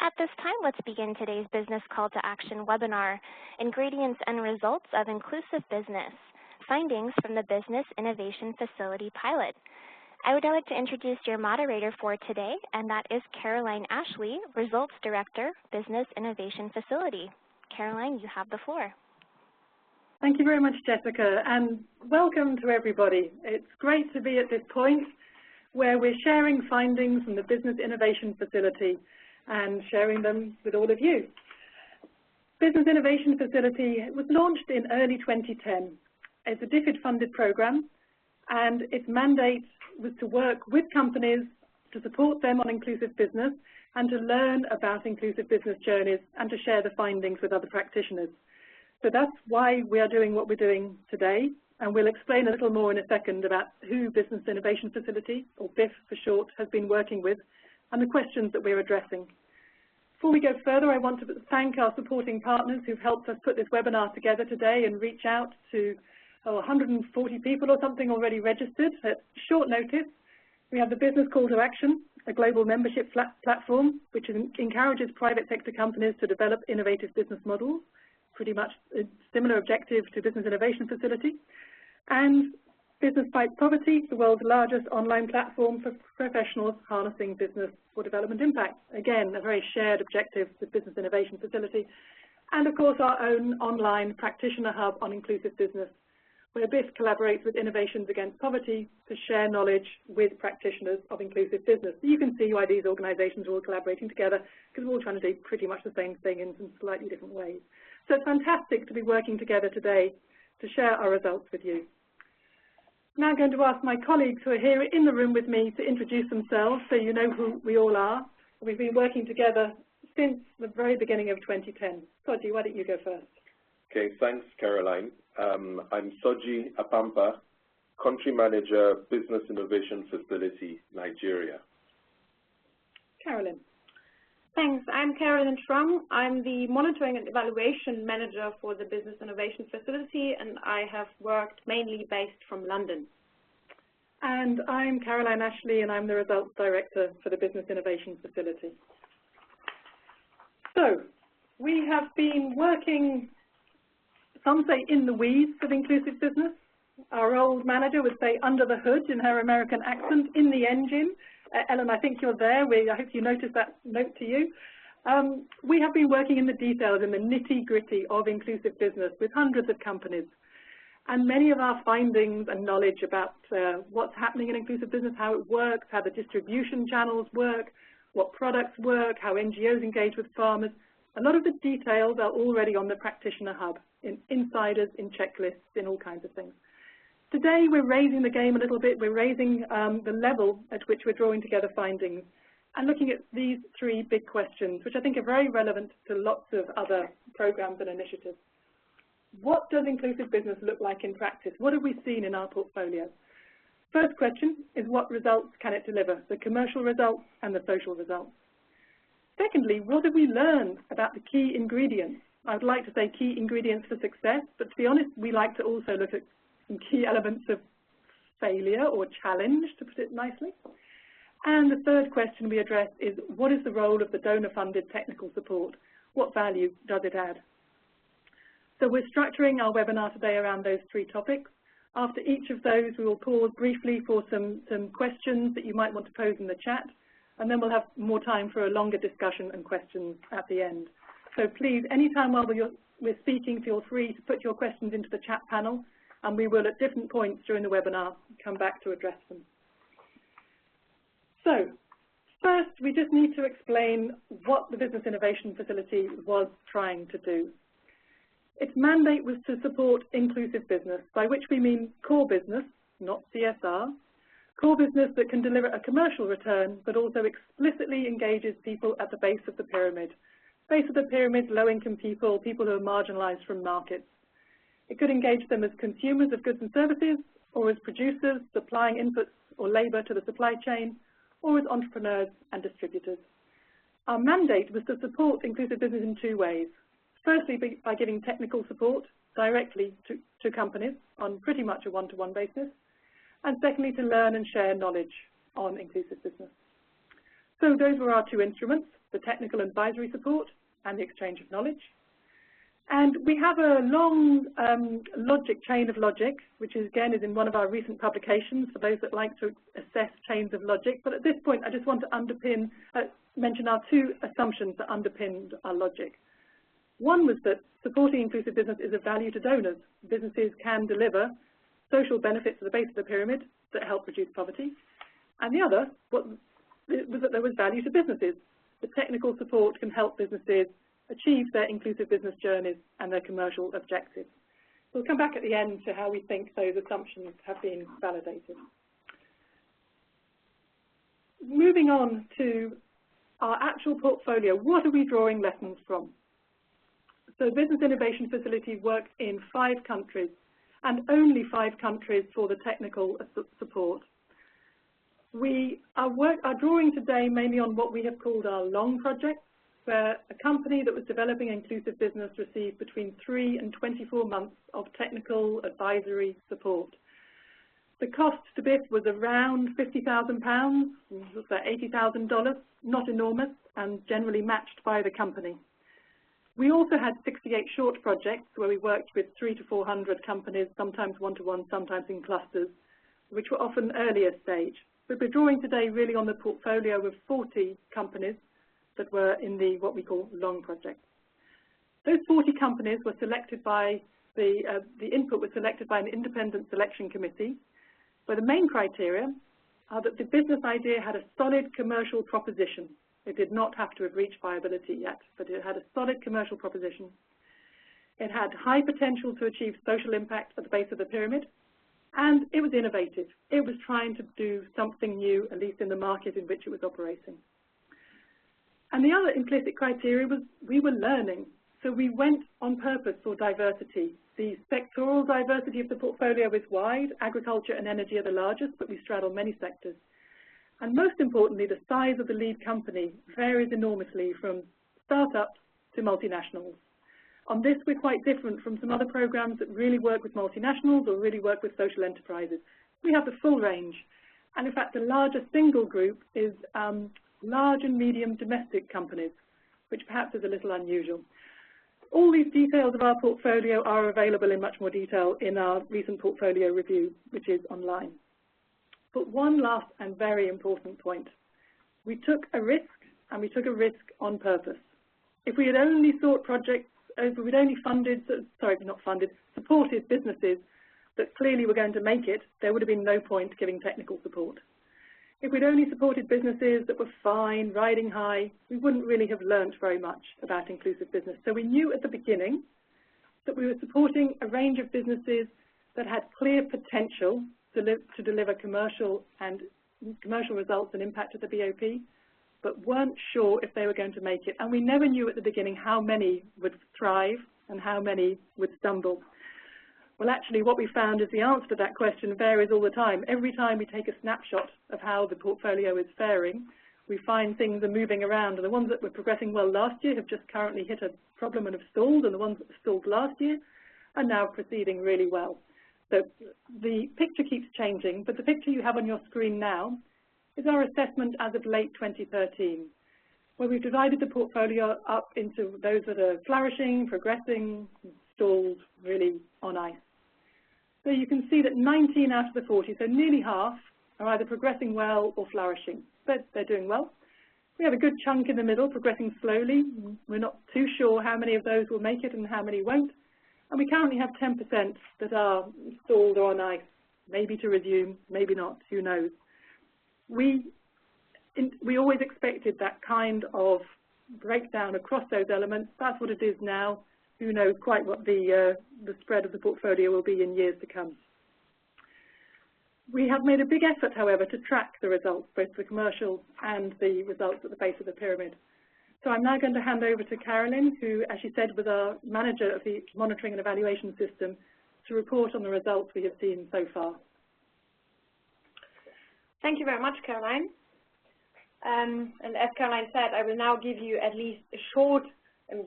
At this time, let's begin today's Business Call to Action webinar, Ingredients and Results of Inclusive Business, Findings from the Business Innovation Facility Pilot. I would now like to introduce your moderator for today, and that is Caroline Ashley, Results Director, Business Innovation Facility. Caroline, you have the floor. Thank you very much, Jessica, and welcome to everybody. It's great to be at this point where we're sharing findings from the Business Innovation Facility and sharing them with all of you. Business Innovation Facility was launched in early 2010. It's a DFID-funded program, and its mandate was to work with companies to support them on inclusive business and to learn about inclusive business journeys and to share the findings with other practitioners. So that's why we are doing what we're doing today, and we'll explain a little more in a second about who Business Innovation Facility, or BIF for short, has been working with and the questions that we're addressing. Before we go further, I want to thank our supporting partners who've helped us put this webinar together today and reach out to 140 people or something already registered at short notice. We have the Business Call to Action, a global membership platform which encourages private sector companies to develop innovative business models, pretty much a similar objective to Business Innovation Facility, and Business Fights Poverty, the world's largest online platform for professionals harnessing business for development impact. Again, a very shared objective with Business Innovation Facility. And of course, our own online practitioner hub on inclusive business, where BIF collaborates with Innovations Against Poverty to share knowledge with practitioners of inclusive business. So you can see why these organizations are all collaborating together, because we're all trying to do pretty much the same thing in some slightly different ways. So it's fantastic to be working together today to share our results with you. Now I'm going to ask my colleagues who are here in the room with me to introduce themselves so you know who we all are. We've been working together since the very beginning of 2010. Soji, why don't you go first? Okay, thanks, Caroline. I'm Soji Apampa, Country Manager, Business Innovation Facility, Nigeria. Carolyn. Thanks. I'm Carolyn Trung. I'm the Monitoring and Evaluation Manager for the Business Innovation Facility, and I have worked mainly based from London. And I'm Caroline Ashley, and I'm the Results Director for the Business Innovation Facility. So, we have been working, some say in the weeds of inclusive business. Our old manager would say under the hood in her American accent, in the engine. Ellen, I think you're there. I hope you noticed that note to you. We have been working in the details, in the nitty-gritty of inclusive business with hundreds of companies. And many of our findings and knowledge about what's happening in inclusive business, how it works, how the distribution channels work, what products work, how NGOs engage with farmers, a lot of the details are already on the practitioner hub, in insiders, in checklists, in all kinds of things. Today, we're raising the game a little bit. We're raising the level at which we're drawing together findings and looking at these three big questions, which I think are very relevant to lots of other programs and initiatives. What does inclusive business look like in practice? What have we seen in our portfolio? First question is, what results can it deliver, the commercial results and the social results? Secondly, what have we learned about the key ingredients? I would like to say key ingredients for success, but to be honest, we like to also look at some key elements of failure or challenge, to put it nicely. And the third question we address is, what is the role of the donor-funded technical support? What value does it add? So we're structuring our webinar today around those three topics. After each of those, we will pause briefly for some questions that you might want to pose in the chat, and then we'll have more time for a longer discussion and questions at the end. So please, anytime while we're speaking, feel free to put your questions into the chat panel, and we will, at different points during the webinar, come back to address them. So, first, we just need to explain what the Business Innovation Facility was trying to do. Its mandate was to support inclusive business, by which we mean core business, not CSR, core business that can deliver a commercial return, but also explicitly engages people at the base of the pyramid. Base of the pyramid, low-income people, people who are marginalized from markets. It could engage them as consumers of goods and services, or as producers supplying inputs or labor to the supply chain, or as entrepreneurs and distributors. Our mandate was to support inclusive business in two ways. Firstly, by giving technical support directly to companies on pretty much a one-to-one basis, and secondly, to learn and share knowledge on inclusive business. So those were our two instruments. the technical advisory support, and the exchange of knowledge. And we have a long chain of logic, which is, again, is in one of our recent publications for those that like to assess chains of logic. But at this point, I just want to mention our two assumptions that underpinned our logic. One was that supporting inclusive business is of value to donors. Businesses can deliver social benefits at the base of the pyramid that help reduce poverty. And the other was that there was value to businesses. The technical support can help businesses achieve their inclusive business journeys and their commercial objectives. We'll come back at the end to how we think those assumptions have been validated. Moving on to our actual portfolio, what are we drawing lessons from? So Business Innovation Facility works in 5 countries, and only 5 countries for the technical support. We are drawing today mainly on what we have called our long projects, where a company that was developing inclusive business received between 3 and 24 months of technical advisory support. The cost to BIF was around £50,000, about $80,000, not enormous, and generally matched by the company. We also had 68 short projects where we worked with 300 to 400 companies, sometimes one-to-one, sometimes in clusters, which were often earlier stage. But we're drawing today really on the portfolio of 40 companies that were in the what we call long projects. Those 40 companies were selected by the input was selected by an independent selection committee, where the main criteria are that the business idea had a solid commercial proposition. It did not have to have reached viability yet, but it had a solid commercial proposition. It had high potential to achieve social impact at the base of the pyramid, and it was innovative. It was trying to do something new, at least in the market in which it was operating. And the other implicit criteria was we were learning. So we went on purpose for diversity. The sectoral diversity of the portfolio is wide. Agriculture and energy are the largest, but we straddle many sectors. And most importantly, the size of the lead company varies enormously from startups to multinationals. On this, we're quite different from some other programs that really work with multinationals or really work with social enterprises. We have the full range. And in fact, the largest single group is large and medium domestic companies, which perhaps is a little unusual. All these details of our portfolio are available in much more detail in our recent portfolio review, which is online. But one last and very important point. We took a risk, and we took a risk on purpose. If we had only sought projects, if we'd only supported businesses that clearly were going to make it, there would have been no point giving technical support. If we'd only supported businesses that were fine, riding high, we wouldn't really have learnt very much about inclusive business. So we knew at the beginning that we were supporting a range of businesses that had clear potential to deliver commercial results and impact at the BOP, but weren't sure if they were going to make it. And we never knew at the beginning how many would thrive and how many would stumble. Well, actually, what we found is the answer to that question varies all the time. Every time we take a snapshot of how the portfolio is faring, we find things are moving around. And the ones that were progressing well last year have just currently hit a problem and have stalled, and the ones that stalled last year are now proceeding really well. So the picture keeps changing, but the picture you have on your screen now is our assessment as of late 2013, where we've divided the portfolio up into those that are flourishing, progressing, stalled, really on ice. So you can see that 19 out of the 40, so nearly half, are either progressing well or flourishing, but they're doing well. We have a good chunk in the middle, progressing slowly. We're not too sure how many of those will make it and how many won't. And we currently have 10% that are stalled or on ice, maybe to resume, maybe not, who knows. We always expected that kind of breakdown across those elements. That's what it is now. Who knows quite what the spread of the portfolio will be in years to come. We have made a big effort, however, to track the results, both the commercial and the results at the base of the pyramid. So I'm now going to hand over to Carolyn, who, as she said, was our manager of the monitoring and evaluation system, to report on the results we have seen so far. Thank you very much, Caroline. And as Caroline said, I will now give you at least a short and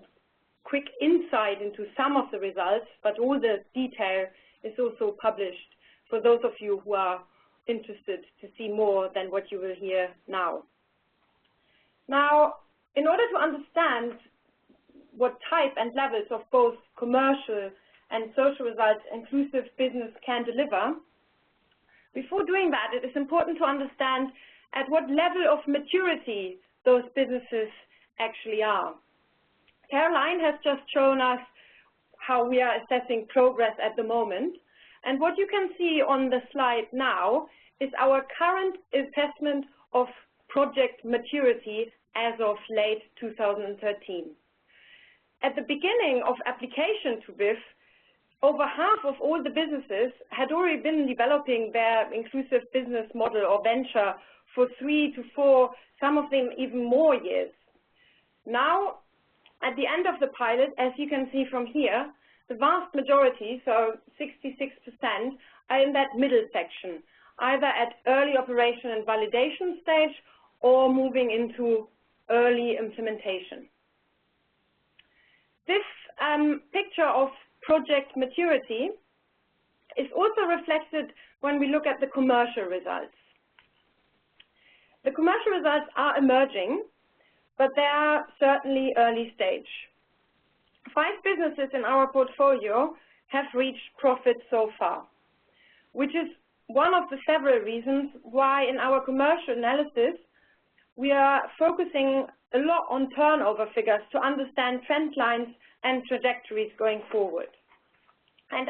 quick insight into some of the results, but all the detail is also published for those of you who are interested to see more than what you will hear now. Now, in order to understand what type and levels of both commercial and social results inclusive business can deliver, before doing that, it is important to understand at what level of maturity those businesses actually are. Caroline has just shown us how we are assessing progress at the moment. And what you can see on the slide now is our current assessment of project maturity as of late 2013. At the beginning of application to BIF, over half of all the businesses had already been developing their inclusive business model or venture for 3 to 4, some of them even more years. Now, at the end of the pilot, as you can see from here, the vast majority, so 66%, are in that middle section, either at early operation and validation stage or moving into early implementation. This picture of project maturity is also reflected when we look at the commercial results. The commercial results are emerging, but they are certainly early stage. 5 businesses in our portfolio have reached profit so far, which is one of the several reasons why in our commercial analysis we are focusing a lot on turnover figures to understand trend lines and trajectories going forward. And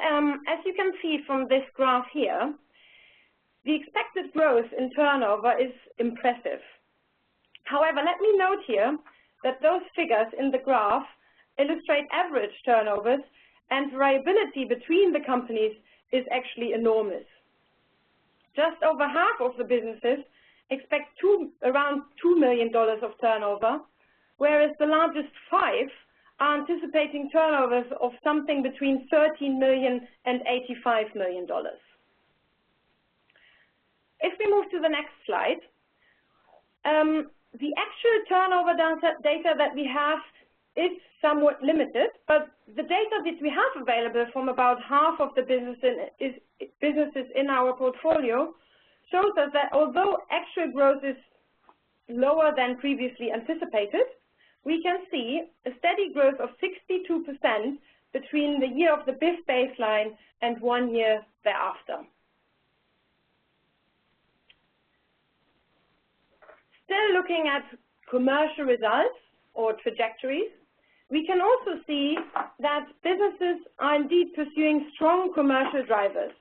as you can see from this graph here, the expected growth in turnover is impressive. However, let me note here that those figures in the graph illustrate average turnovers, and variability between the companies is actually enormous. Just over half of the businesses expect around $2 million of turnover, whereas the largest 5 are anticipating turnovers of something between $13 million and $85 million. If we move to the next slide, the actual turnover data that we have is somewhat limited, but the data that we have available from about half of the businesses in our portfolio shows us that although actual growth is lower than previously anticipated, we can see a steady growth of 62% between the year of the BIF baseline and 1 year thereafter. Still looking at commercial results or trajectories, we can also see that businesses are indeed pursuing strong commercial drivers.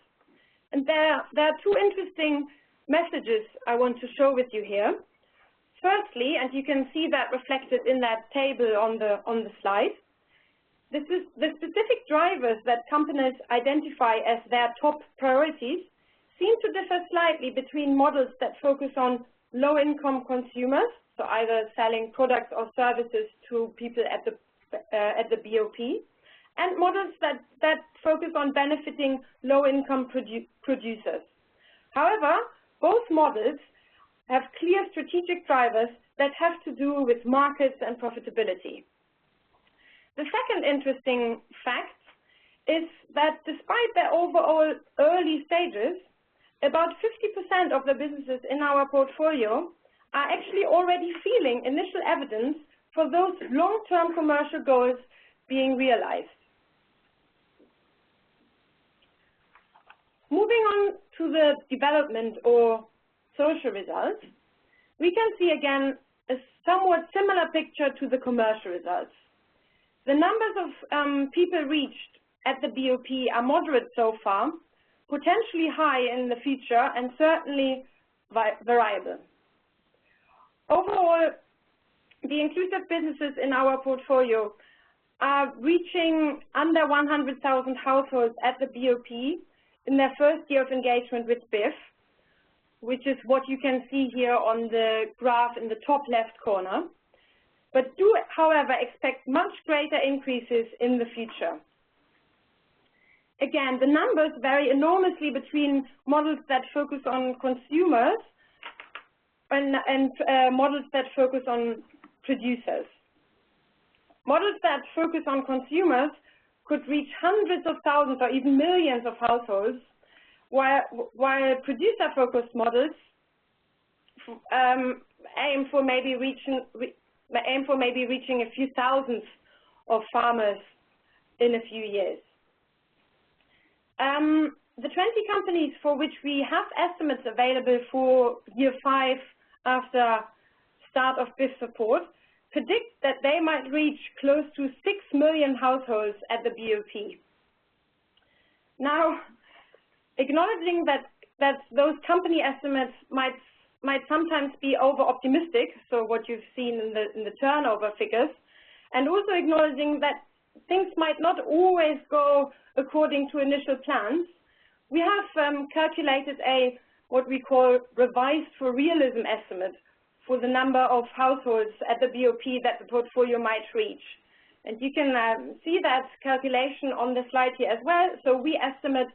And there are 2 interesting messages I want to show with you here. Firstly, and you can see that reflected in that table on the slide, the specific drivers that companies identify as their top priorities seem to differ slightly between models that focus on low-income consumers, so either selling products or services to people at the BOP, and models that focus on benefiting low-income producers. However, both models have clear strategic drivers that have to do with markets and profitability. The second interesting fact is that despite their overall early stages, about 50% of the businesses in our portfolio are actually already feeling initial evidence for those long-term commercial goals being realized. Moving on to the development or social results, we can see again a somewhat similar picture to the commercial results. The numbers of people reached at the BOP are moderate so far, potentially high in the future, and certainly variable. Overall, the inclusive businesses in our portfolio are reaching under 100,000 households at the BOP in their first year of engagement with BIF, which is what you can see here on the graph in the top left corner, but do, however, expect much greater increases in the future. Again, the numbers vary enormously between models that focus on consumers and models that focus on producers. Models that focus on consumers could reach hundreds of thousands or even millions of households, while producer-focused models aim for maybe aim for maybe reaching a few thousands of farmers in a few years. The 20 companies for which we have estimates available for year 5 after start of BIF support predict that they might reach close to 6 million households at the BOP. Now, acknowledging that those company estimates might sometimes be over-optimistic, so what you've seen in the turnover figures, and also acknowledging that things might not always go according to initial plans, we have calculated what we call revised for realism estimate for the number of households at the BOP that the portfolio might reach. And you can see that calculation on the slide here as well. So we estimate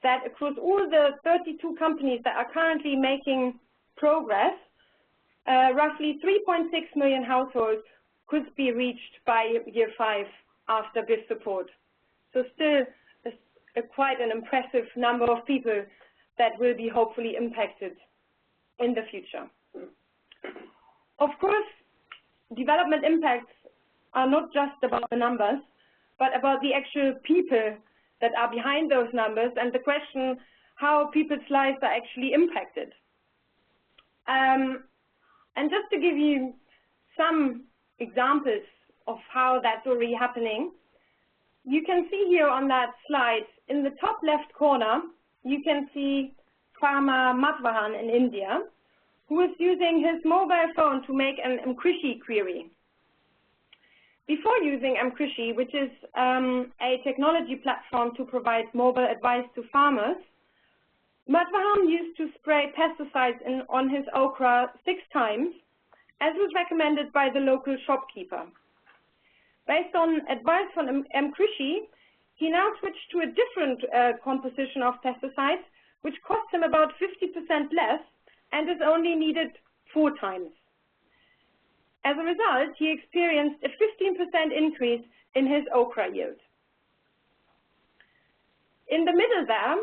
that across all the 32 companies that are currently making progress, roughly 3.6 million households could be reached by year 5 after BIF support. So still quite an impressive number of people that will be hopefully impacted in the future. Of course, development impacts are not just about the numbers, but about the actual people that are behind those numbers and the question how people's lives are actually impacted. And just to give you some examples of how that's already happening, you can see here on that slide, in the top left corner, you can see farmer Madhavan in India, who is using his mobile phone to make an mKrishi query. Before using mKrishi, which is a technology platform to provide mobile advice to farmers, Madhavan used to spray pesticides on his okra 6 times, as was recommended by the local shopkeeper. Based on advice from mKrishi, he now switched to a different composition of pesticides, which cost him about 50% less and is only needed 4 times. As a result, he experienced a 15% increase in his okra yield. In the middle there,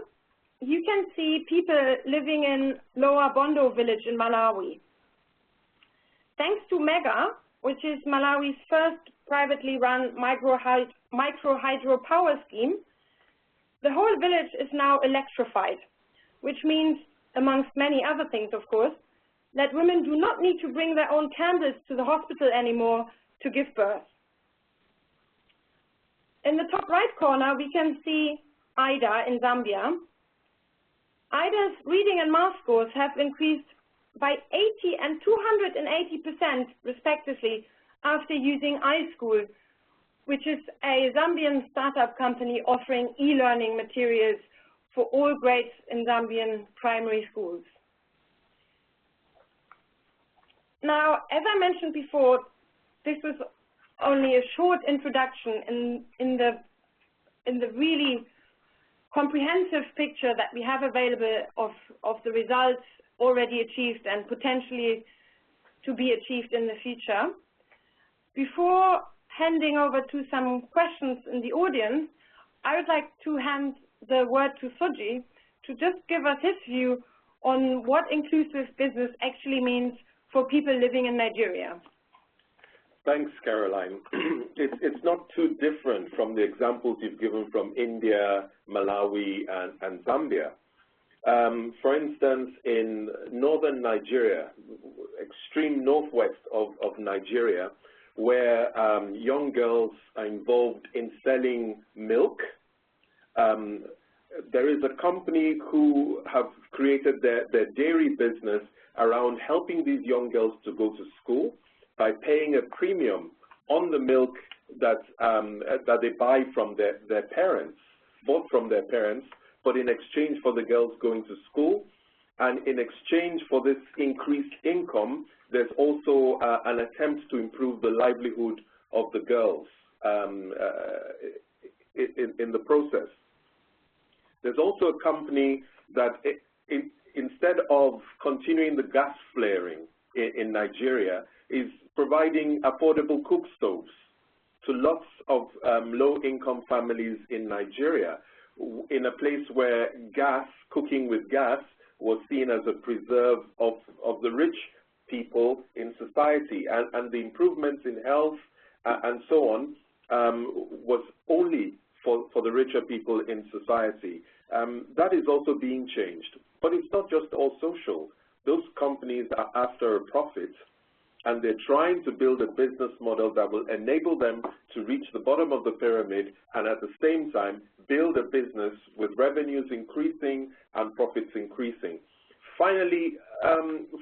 you can see people living in Lower Bondo village in Malawi. Thanks to Mega, which is Malawi's first privately run micro hydro power scheme, the whole village is now electrified, which means, amongst many other things, of course, that women do not need to bring their own candles to the hospital anymore to give birth. In the top right corner, we can see Ida in Zambia. Ida's reading and math scores have increased by 80 and 280% respectively after using iSchool, which is a Zambian startup company offering e-learning materials for all grades in Zambian primary schools. Now, as I mentioned before, this was only a short introduction in the really comprehensive picture that we have available of the results already achieved and potentially to be achieved in the future. Before handing over to some questions in the audience, I would like to hand the word to Soji to just give us his view on what inclusive business actually means for people living in Nigeria. Thanks, Caroline. It's not too different from the examples you've given from India, Malawi, and Zambia. For instance, in northern Nigeria, extreme northwest of Nigeria, where young girls are involved in selling milk, there is a company who have created their dairy business around helping these young girls to go to school by paying a premium on the milk that they buy from their parents, bought from their parents, but in exchange for the girls going to school. And in exchange for this increased income, there's also an attempt to improve the livelihood of the girls in the process. There's also a company that instead of continuing the gas flaring in Nigeria, is providing affordable cook stoves to lots of low-income families in Nigeria, in a place where cooking with gas was seen as a preserve of the rich people in society, and the improvements in health and so on was only for the richer people in society. That is also being changed. But it's not just all social. Those companies are after a profit, and they're trying to build a business model that will enable them to reach the bottom of the pyramid and at the same time build a business with revenues increasing and profits increasing. Finally,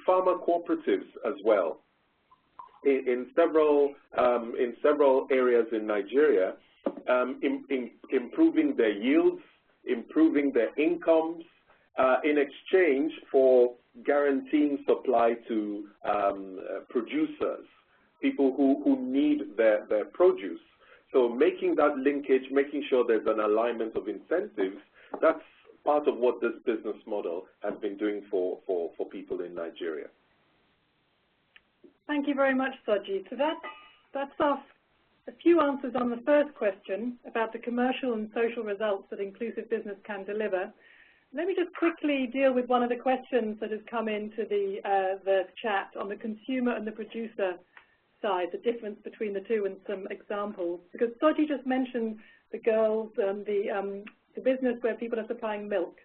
farmer cooperatives as well. In several areas in Nigeria, improving their yields, improving their incomes, in exchange for guaranteeing supply to producers, people who need their produce. So making that linkage, making sure there's an alignment of incentives, that's part of what this business model has been doing for people in Nigeria. Thank you very much, Soji. So that's a few answers on the first question about the commercial and social results that inclusive business can deliver. Let me just quickly deal with one of the questions that has come into the chat on the consumer and the producer side, the difference between the two and some examples. Because Soji just mentioned the girls and the business where people are supplying milk.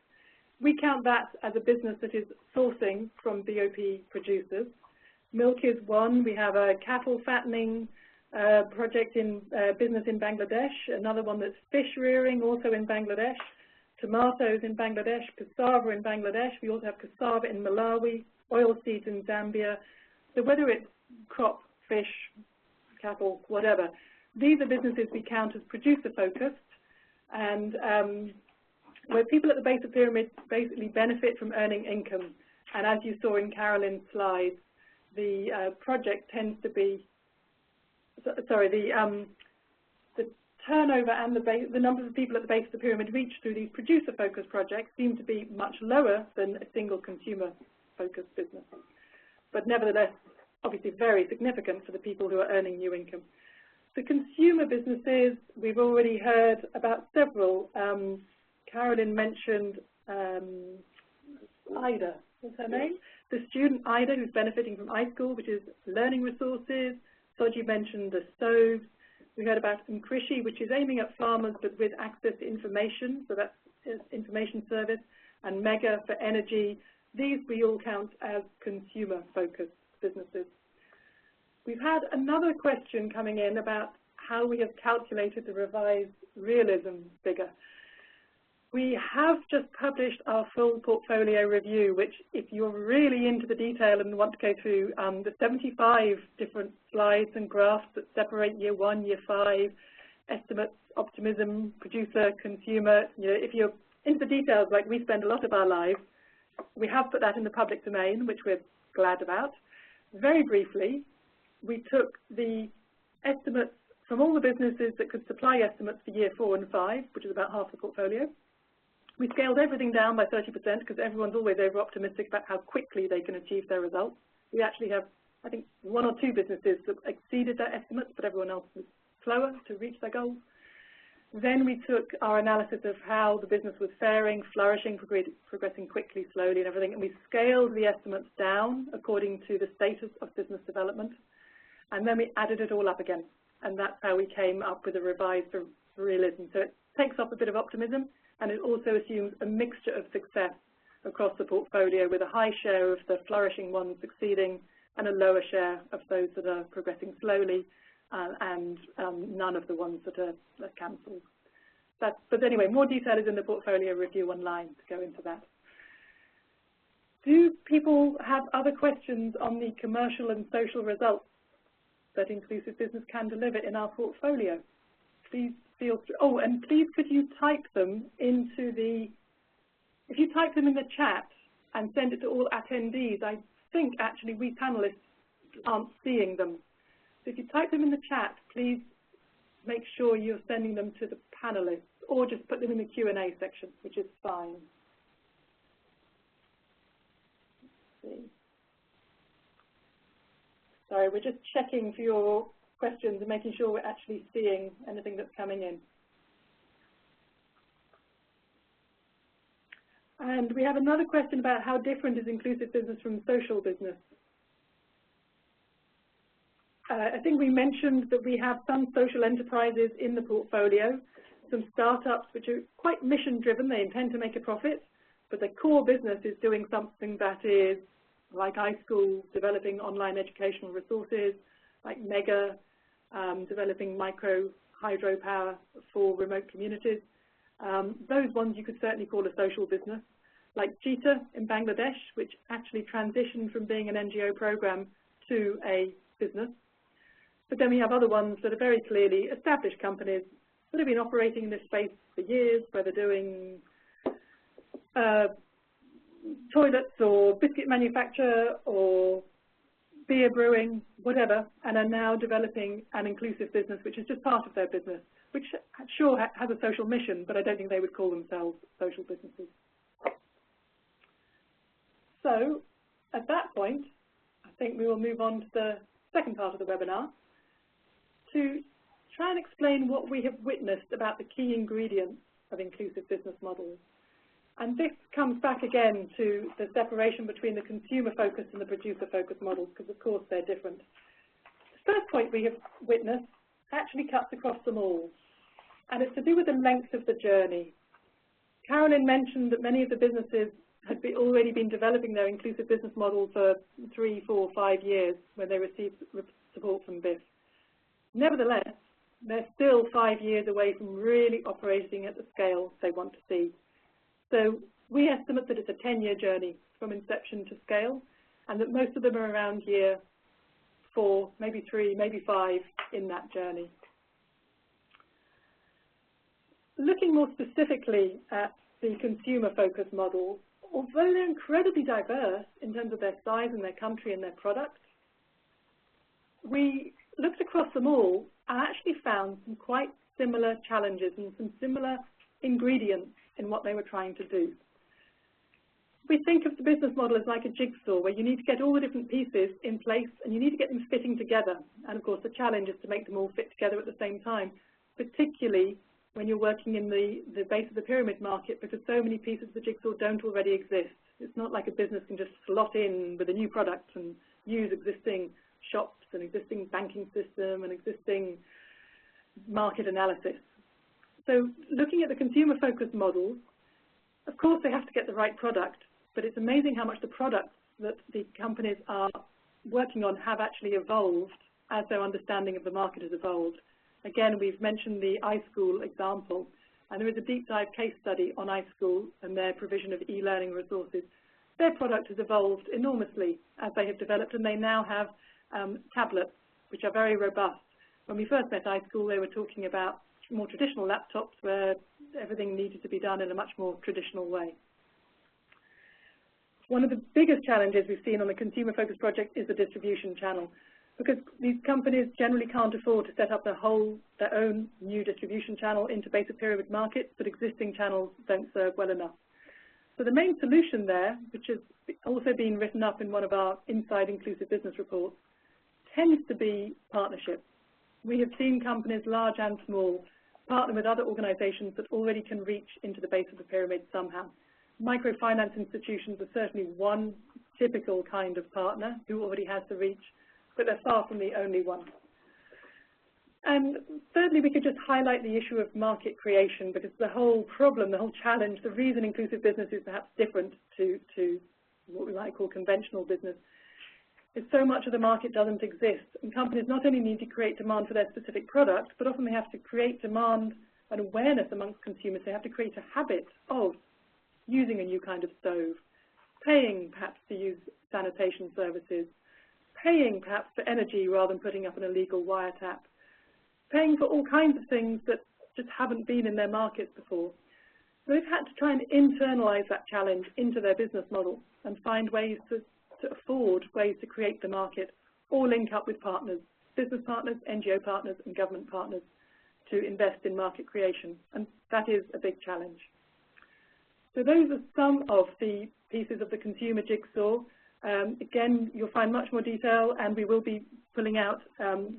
We count that as a business that is sourcing from BOP producers. Milk is one. We have a cattle fattening project in business in Bangladesh, another one that's fish rearing also in Bangladesh, tomatoes in Bangladesh, cassava in Bangladesh. We also have cassava in Malawi, oilseeds in Zambia. So whether it's crop, fish, cattle, whatever, these are businesses we count as producer-focused, and where people at the base of the pyramid basically benefit from earning income. And as you saw in Carolyn's slides, the project tends to be, sorry, the turnover and the numbers of people at the base of the pyramid reached through these producer-focused projects seem to be much lower than a single consumer-focused business. But nevertheless, obviously very significant for the people who are earning new income. The consumer businesses, we've already heard about several. Carolyn mentioned Ida, what's her name? The student Ida, who's benefiting from iSchool, which is learning resources. Soji mentioned the stoves. We heard about Nkrishi, which is aiming at farmers but with access to information, so that's information service, and Mega for energy. These we all count as consumer-focused businesses. We've had another question coming in about how we have calculated the revised realism figure. We have just published our full portfolio review, which if you're really into the detail and want to go through the 75 different slides and graphs that separate year 1, year 5, estimates, optimism, producer, consumer, if you're into the details like we spend a lot of our lives, we have put that in the public domain, which we're glad about. Very briefly, we took the estimates from all the businesses that could supply estimates for year 4 and 5, which is about half the portfolio. We scaled everything down by 30% because everyone's always over-optimistic about how quickly they can achieve their results. We actually have, I think, 1 or 2 businesses that exceeded their estimates, but everyone else was slower to reach their goals. Then we took our analysis of how the business was faring, flourishing, progressing quickly, slowly, and everything, and we scaled the estimates down according to the status of business development, and then we added it all up again, and that's how we came up with a revised realism. So it takes off a bit of optimism, and it also assumes a mixture of success across the portfolio with a high share of the flourishing ones succeeding and a lower share of those that are progressing slowly and none of the ones that are cancelled. But anyway, more detail is in the portfolio review online to go into that. Do people have other questions on the commercial and social results that inclusive business can deliver in our portfolio? Please feel free. Oh, and please could you type them into the, if you type them in the chat and send it to all attendees, I think actually we panelists aren't seeing them. So if you type them in the chat, please make sure you're sending them to the panelists, or just put them in the Q&A section, which is fine. Let's see. Sorry, we're just checking for your questions and making sure we're actually seeing anything that's coming in. And we have another question about how different is inclusive business from social business. I think we mentioned that we have some social enterprises in the portfolio, some startups which are quite mission-driven. They intend to make a profit, but their core business is doing something that is like iSchool, developing online educational resources, like Mega, developing micro hydropower for remote communities. Those ones you could certainly call a social business, like BCtA in Bangladesh, which actually transitioned from being an NGO program to a business. But then we have other ones that are very clearly established companies that have been operating in this space for years, where they're doing toilets or biscuit manufacture or beer brewing, whatever, and are now developing an inclusive business, which is just part of their business, which sure has a social mission, but I don't think they would call themselves social businesses. So at that point, I think we will move on to the second part of the webinar to try and explain what we have witnessed about the key ingredients of inclusive business models. And this comes back again to the separation between the consumer-focused and the producer-focused models, because of course they're different. The first point we have witnessed actually cuts across them all, and it's to do with the length of the journey. Carolyn mentioned that many of the businesses had already been developing their inclusive business model for 3, 4, 5 years when they received support from BIF. Nevertheless, they're still 5 years away from really operating at the scale they want to see. So we estimate that it's a 10-year journey from inception to scale, and that most of them are around year 4, maybe 3, maybe 5 in that journey. Looking more specifically at the consumer-focused models, although they're incredibly diverse in terms of their size and their country and their products, we looked across them all and actually found some quite similar challenges and some similar ingredients in what they were trying to do. We think of the business model as like a jigsaw, where you need to get all the different pieces in place and you need to get them fitting together. And of course the challenge is to make them all fit together at the same time, particularly when you're working in the base of the pyramid market, because so many pieces of the jigsaw don't already exist. It's not like a business can just slot in with a new product and use existing shops and existing banking system and existing market analysis. So looking at the consumer-focused models, of course they have to get the right product, but it's amazing how much the products that the companies are working on have actually evolved as their understanding of the market has evolved. Again, we've mentioned the iSchool example, and there is a deep dive case study on iSchool and their provision of e-learning resources. Their product has evolved enormously as they have developed, and they now have tablets, which are very robust. When we first met iSchool, they were talking about more traditional laptops where everything needed to be done in a much more traditional way. One of the biggest challenges we've seen on the consumer-focused project is the distribution channel, because these companies generally can't afford to set up their own new distribution channel into basic pyramid markets, but existing channels don't serve well enough. So the main solution there, which has also been written up in one of our Inside Inclusive Business reports, tends to be partnerships. We have seen companies, large and small, partner with other organizations that already can reach into the base of the pyramid somehow. Microfinance institutions are certainly one typical kind of partner who already has the reach, but they're far from the only one. And thirdly, we could just highlight the issue of market creation, because the whole problem, the whole challenge, the reason inclusive business is perhaps different to what we might call conventional business, is so much of the market doesn't exist. And companies not only need to create demand for their specific product, but often they have to create demand and awareness amongst consumers. They have to create a habit of using a new kind of stove, paying perhaps to use sanitation services, paying perhaps for energy rather than putting up an illegal wiretap, paying for all kinds of things that just haven't been in their markets before. So they've had to try and internalize that challenge into their business model and find ways to afford ways to create the market, or link up with partners, business partners, NGO partners, and government partners to invest in market creation. And that is a big challenge. So those are some of the pieces of the consumer jigsaw. Again, you'll find much more detail, and we will be pulling out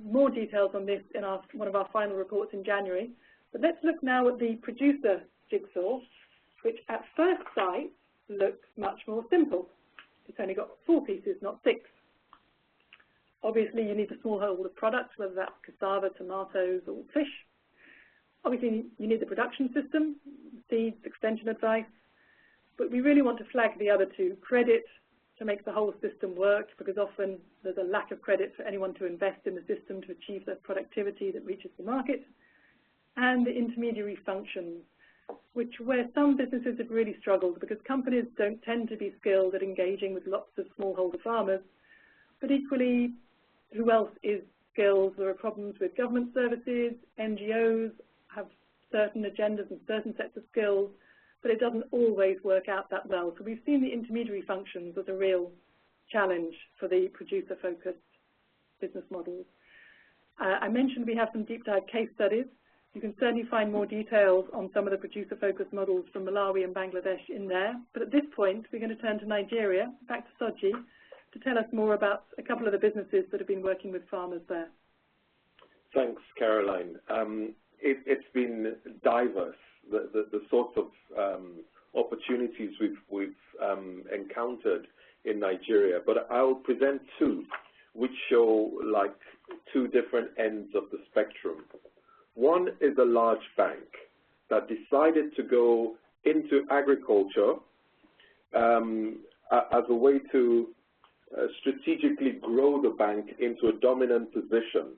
more details on this in one of our final reports in January. But let's look now at the producer jigsaw, which at first sight looks much more simple. It's only got 4 pieces, not 6. Obviously, you need the smallholder products, whether that's cassava, tomatoes, or fish. Obviously, you need the production system, seeds, extension advice. But we really want to flag the other two, credit to make the whole system work, because often there's a lack of credit for anyone to invest in the system to achieve the productivity that reaches the market, and the intermediary functions, where some businesses have really struggled because companies don't tend to be skilled at engaging with lots of smallholder farmers, but equally, who else is skilled? There are problems with government services, NGOs have certain agendas and certain sets of skills, but it doesn't always work out that well. So we've seen the intermediary functions as a real challenge for the producer-focused business models. I mentioned we have some deep dive case studies. You can certainly find more details on some of the producer-focused models from Malawi and Bangladesh in there. But at this point, we're going to turn to Nigeria, back to Soji, to tell us more about a couple of the businesses that have been working with farmers there. Thanks, Caroline. It's been diverse, the sorts of opportunities we've encountered in Nigeria, but I'll present two which show like two different ends of the spectrum. One is a large bank that decided to go into agriculture as a way to strategically grow the bank into a dominant position.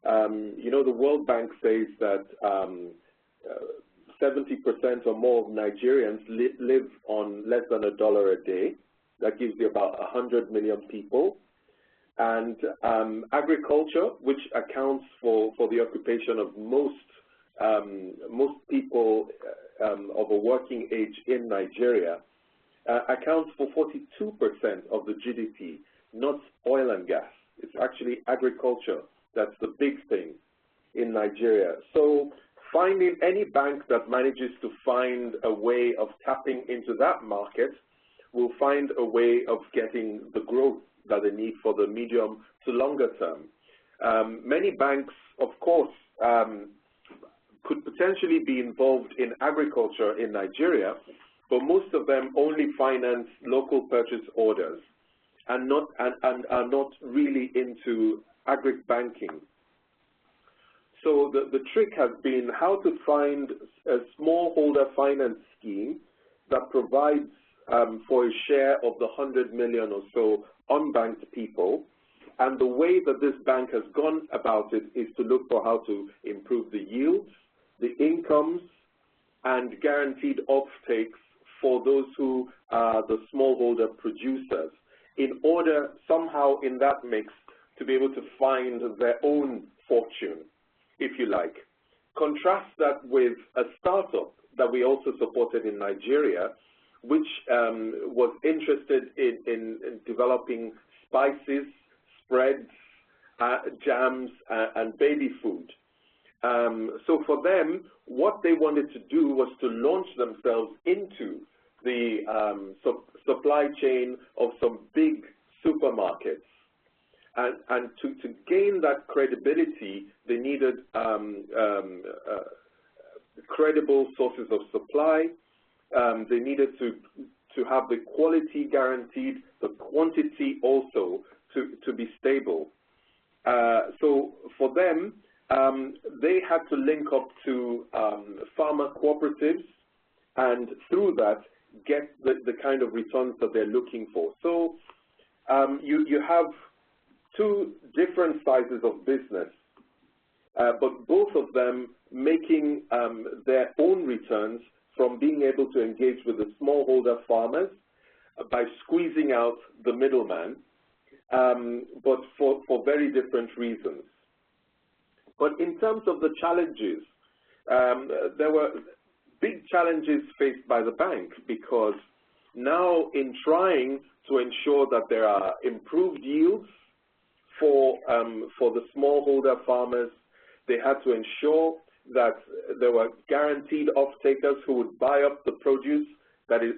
You know, the World Bank says that 70% or more of Nigerians live on less than $1 a day. That gives you about 100 million people. And agriculture, which accounts for the occupation of most people of a working age in Nigeria, accounts for 42% of the GDP, not oil and gas. It's actually agriculture that's the big thing in Nigeria. So finding any bank that manages to find a way of tapping into that market will find a way of getting the growth that they need for the medium to longer term. Many banks, of course, could potentially be involved in agriculture in Nigeria, but most of them only finance local purchase orders and are not really into agri-banking. So the trick has been how to find a smallholder finance scheme that provides for a share of the 100 million or so unbanked people. And the way that this bank has gone about it is to look for how to improve the yields, the incomes, and guaranteed offtakes for those who are the smallholder producers, in order somehow in that mix to be able to find their own fortune, if you like. Contrast that with a startup that we also supported in Nigeria, which was interested in developing spices, spreads, jams, and baby food. So for them, what they wanted to do was to launch themselves into the supply chain of some big supermarkets. And to gain that credibility, they needed credible sources of supply. They needed to have the quality guaranteed, the quantity also to be stable. So for them, they had to link up to farmer cooperatives, and through that get the kind of returns that they're looking for. So you have two different sizes of business, but both of them making their own returns from being able to engage with the smallholder farmers by squeezing out the middleman, but for very different reasons. But in terms of the challenges, there were big challenges faced by the bank, because now in trying to ensure that there are improved yields for the smallholder farmers, they had to ensure that there were guaranteed off-takers who would buy up the produce that is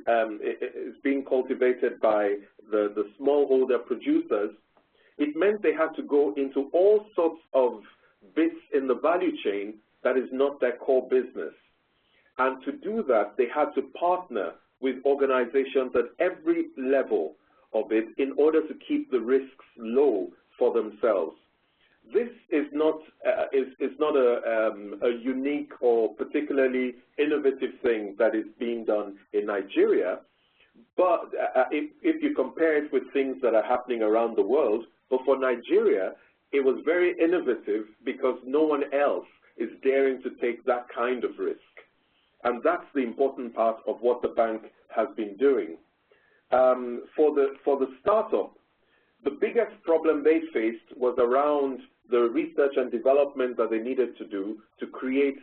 being cultivated by the smallholder producers. It meant they had to go into all sorts of bits in the value chain that is not their core business. And to do that, they had to partner with organizations at every level of it in order to keep the risks low for themselves. This is not a unique or particularly innovative thing that is being done in Nigeria, but if you compare it with things that are happening around the world, but for Nigeria, it was very innovative because no one else is daring to take that kind of risk. And that's the important part of what the bank has been doing. For the startup, the biggest problem they faced was around the research and development that they needed to do to create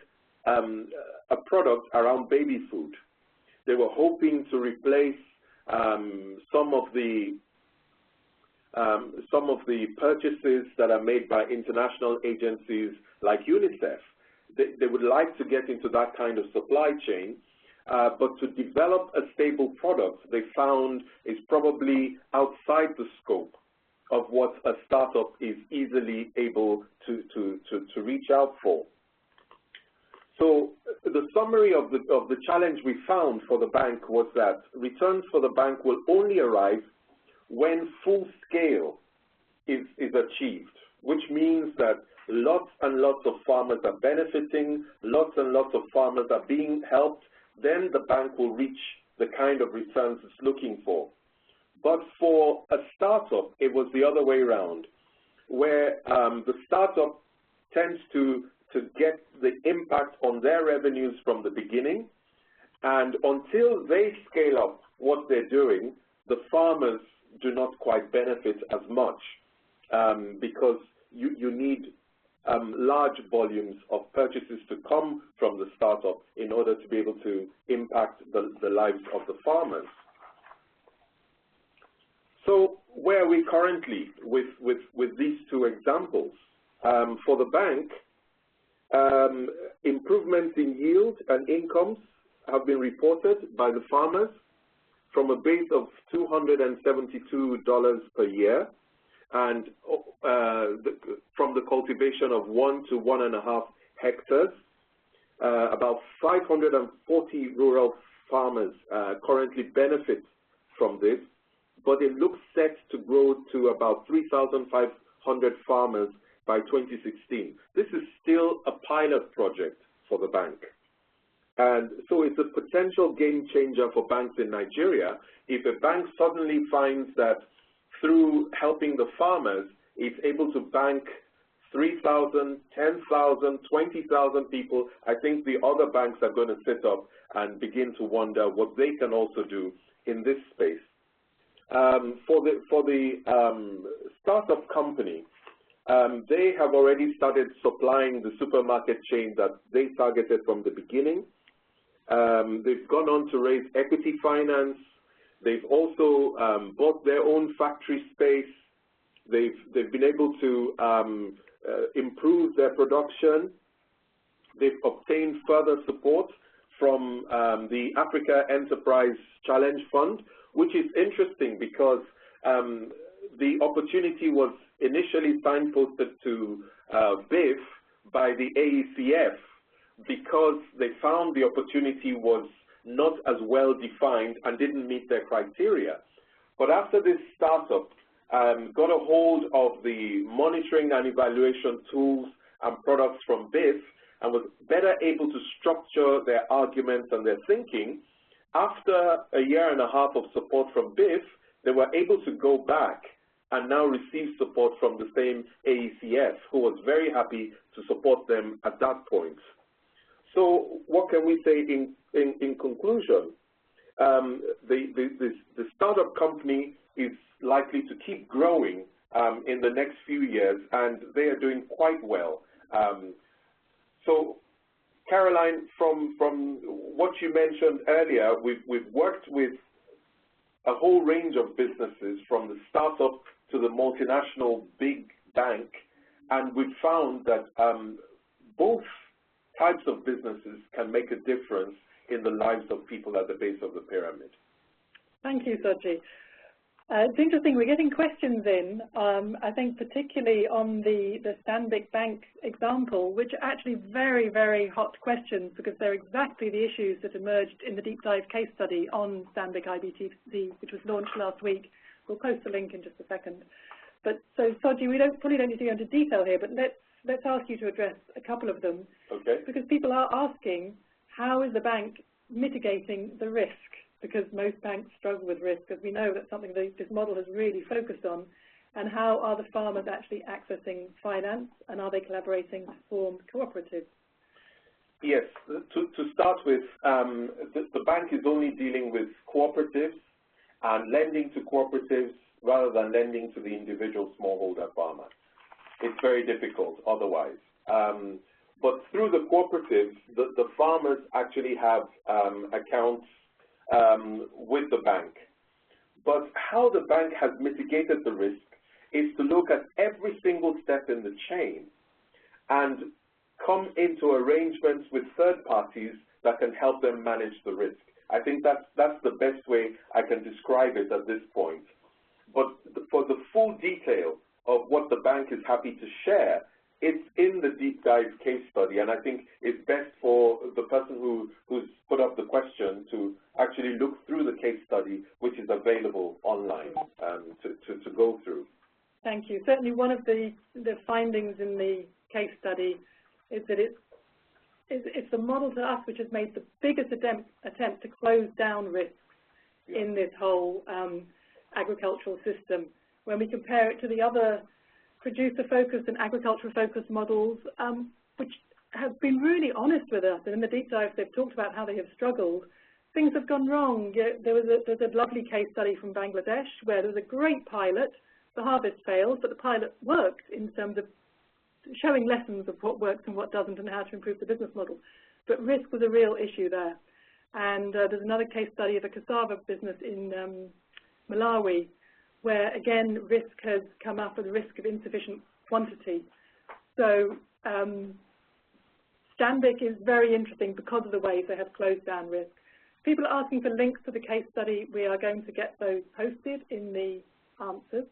a product around baby food. They were hoping to replace some of the purchases that are made by international agencies like UNICEF. They would like to get into that kind of supply chain, but to develop a stable product they found is probably outside the scope of what a startup is easily able to reach out for. So the summary of the challenge we found for the bank was that returns for the bank will only arrive when full scale is achieved, which means that lots and lots of farmers are benefiting, lots and lots of farmers are being helped, then the bank will reach the kind of returns it's looking for. But for a startup, it was the other way around, where the startup tends to get the impact on their revenues from the beginning, and until they scale up what they're doing, the farmers do not quite benefit as much because you need large volumes of purchases to come from the startup in order to be able to impact the lives of the farmers. So where are we currently with these two examples? For the bank, improvements in yield and incomes have been reported by the farmers from a base of $272 per year, and from the cultivation of 1 to 1.5 hectares. About 540 rural farmers currently benefit from this, but it looks set to grow to about 3,500 farmers by 2016. This is still a pilot project for the bank. And so it's a potential game changer for banks in Nigeria if a bank suddenly finds that through helping the farmers, it's able to bank 3,000, 10,000, 20,000 people. I think the other banks are going to sit up and begin to wonder what they can also do in this space. For the startup company, they have already started supplying the supermarket chain that they targeted from the beginning. They've gone on to raise equity finance. They've also bought their own factory space. They've been able to improve their production. They've obtained further support from the Africa Enterprise Challenge Fund, which is interesting because the opportunity was initially signposted to BIF by the AECF because they found the opportunity was not as well defined and didn't meet their criteria. But after this startup got a hold of the monitoring and evaluation tools and products from BIF and was better able to structure their arguments and their thinking, after a year and a half of support from BIF, they were able to go back and now receive support from the same AECF, who was very happy to support them at that point. So what can we say in conclusion? The startup company is likely to keep growing in the next few years, and they are doing quite well. So, Caroline, from what you mentioned earlier, we've worked with a whole range of businesses, from the startup to the multinational big bank, and we've found that both types of businesses can make a difference in the lives of people at the base of the pyramid. Thank you, Soji. It's interesting, we're getting questions in, I think particularly on the Stanbic Bank example, which are actually very, very hot questions because they're exactly the issues that emerged in the deep dive case study on Stanbic IBTC, which was launched last week. We'll post the link in just a second. But so, Soji, we probably don't need to go into detail here, but let's ask you to address a couple of them. Okay. Because people are asking, how is the bank mitigating the risk? Because most banks struggle with risk, as we know that's something that this model has really focused on. And how are the farmers actually accessing finance, and are they collaborating to form cooperatives? Yes, to start with, the bank is only dealing with cooperatives and lending to cooperatives rather than lending to the individual smallholder farmer. It's very difficult otherwise. But through the cooperatives, the farmers actually have accounts with the bank. But how the bank has mitigated the risk is to look at every single step in the chain and come into arrangements with third parties that can help them manage the risk. I think that's the best way I can describe it at this point. But for the full detail of what the bank is happy to share, it's in the deep dive case study, and I think it's best for the person who's put up the question to actually look through the case study, which is available online to go through. Thank you. Certainly one of the findings in the case study is that it's a model to us which has made the biggest attempt to close down risks in this whole agricultural system. When we compare it to the other producer-focused and agriculture-focused models, which have been really honest with us, and in the deep dive they've talked about how they have struggled. Things have gone wrong. There's a lovely case study from Bangladesh where there was a great pilot. The harvest failed, but the pilot worked in terms of showing lessons of what works and what doesn't and how to improve the business model. But risk was a real issue there. And there's another case study of a cassava business in Malawi where, again, risk has come up with the risk of insufficient quantity. So Stanbic is very interesting because of the ways they have closed down risk. People are asking for links to the case study. We are going to get those posted in the answers.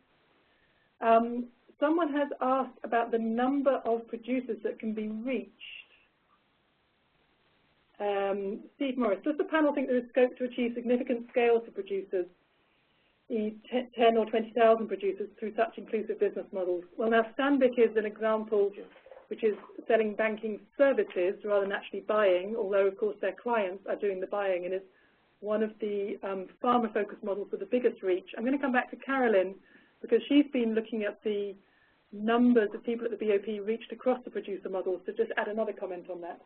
Someone has asked about the number of producers that can be reached. Steve Morris, does the panel think there is scope to achieve significant scale for producers, 10 or 20,000 producers, through such inclusive business models? Well, now, Stanbic is an example which is selling banking services rather than actually buying, although, of course, their clients are doing the buying, and it's one of the farmer-focused models with the biggest reach. I'm going to come back to Carolyn, because she's been looking at the numbers of people at the BOP reached across the producer models, so just add another comment on that.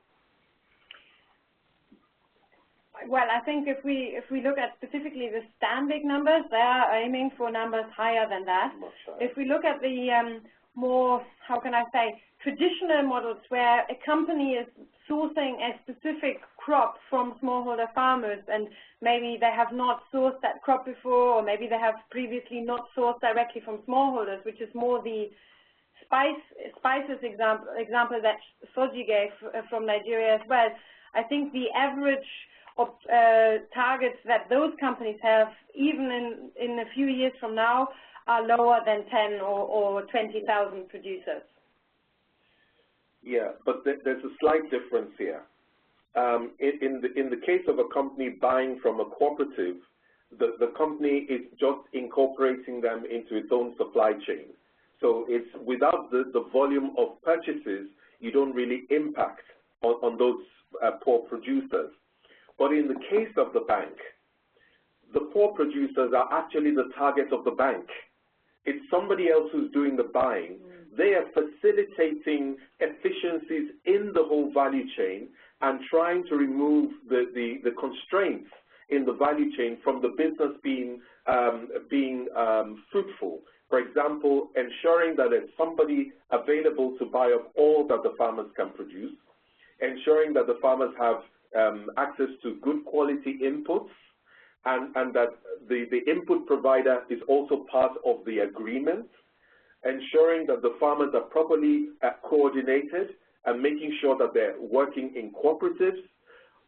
Well, I think if we look at specifically the Stanbic numbers, they are aiming for numbers higher than that. If we look at the more, how can I say, traditional models where a company is sourcing a specific crop from smallholder farmers and maybe they have not sourced that crop before, or maybe they have previously not sourced directly from smallholders, which is more the spices example that Soji gave from Nigeria as well. I think the average of targets that those companies have, even in a few years from now, are lower than 10 or 20,000 producers. Yeah, but there's a slight difference here. In the case of a company buying from a cooperative, the company is just incorporating them into its own supply chain. So it's without the volume of purchases, you don't really impact on those poor producers. But in the case of the bank, the poor producers are actually the target of the bank. It's somebody else who's doing the buying. They are facilitating efficiencies in the whole value chain and trying to remove the constraints in the value chain from the business being fruitful. For example, ensuring that there's somebody available to buy up all that the farmers can produce, ensuring that the farmers have access to good quality inputs, and that the input provider is also part of the agreement, ensuring that the farmers are properly coordinated and making sure that they're working in cooperatives.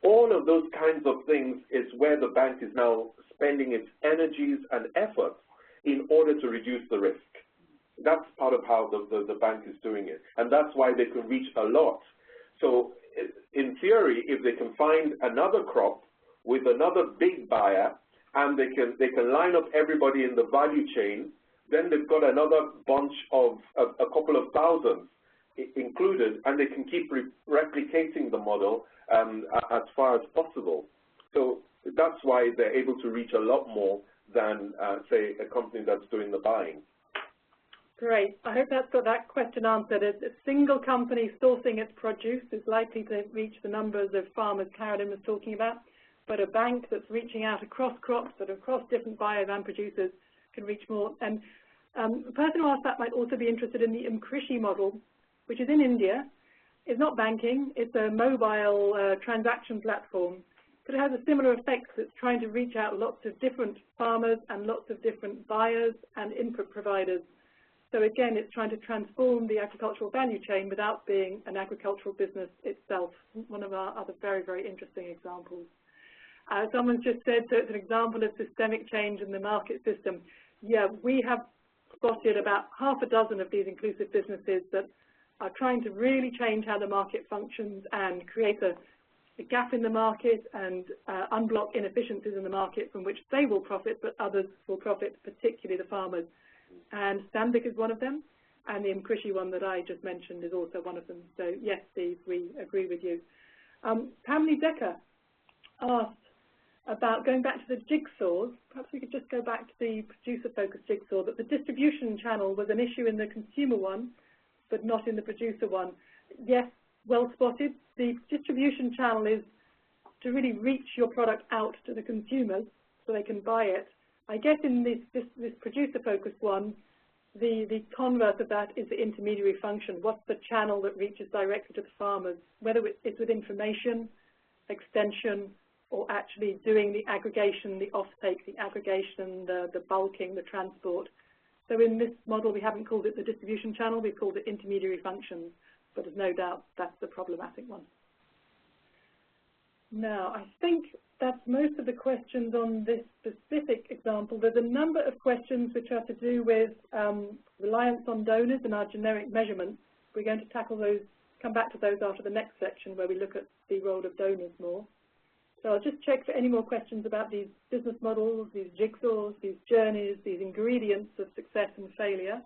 All of those kinds of things is where the bank is now spending its energies and efforts in order to reduce the risk. That's part of how the bank is doing it, and that's why they can reach a lot. So in theory, if they can find another crop with another big buyer, and they can line up everybody in the value chain, then they've got another bunch of a couple of thousands included, and they can keep replicating the model as far as possible. So that's why they're able to reach a lot more than, say, a company that's doing the buying. Great. I hope that's got that question answered. A single company sourcing its produce is likely to reach the numbers of farmers Carolyn was talking about, but a bank that's reaching out across crops, that across different buyers and producers, can reach more. And the person who asked that might also be interested in the Krishi model, which is in India. It's not banking. It's a mobile transaction platform, but it has a similar effect. It's trying to reach out lots of different farmers and lots of different buyers and input providers. So again, it's trying to transform the agricultural value chain without being an agricultural business itself. One of our other very, very interesting examples. Someone just said that it's an example of systemic change in the market system. Yeah, we have spotted about half a dozen of these inclusive businesses that are trying to really change how the market functions and create a gap in the market and unblock inefficiencies in the market from which they will profit, but others will profit, particularly the farmers. And Sandvik is one of them, and the Krishi one that I just mentioned is also one of them. So yes, Steve, we agree with you. Pamela Decker asked about going back to the jigsaws. Perhaps we could just go back to the producer-focused jigsaw, that the distribution channel was an issue in the consumer one, but not in the producer one. Yes, well spotted. The distribution channel is to really reach your product out to the consumers so they can buy it. I guess in this producer-focused one, the converse of that is the intermediary function. What's the channel that reaches directly to the farmers, whether it's with information, extension, or actually doing the aggregation, the offtake, the aggregation, the bulking, the transport. So in this model, we haven't called it the distribution channel, we've called it intermediary functions, but there's no doubt that's the problematic one. Now, I think that's most of the questions on this specific example. There's a number of questions which are to do with reliance on donors and our generic measurements. We're going to tackle those, come back to those after the next section where we look at the role of donors more. So I'll just check for any more questions about these business models, these jigsaws, these journeys, these ingredients of success and failure.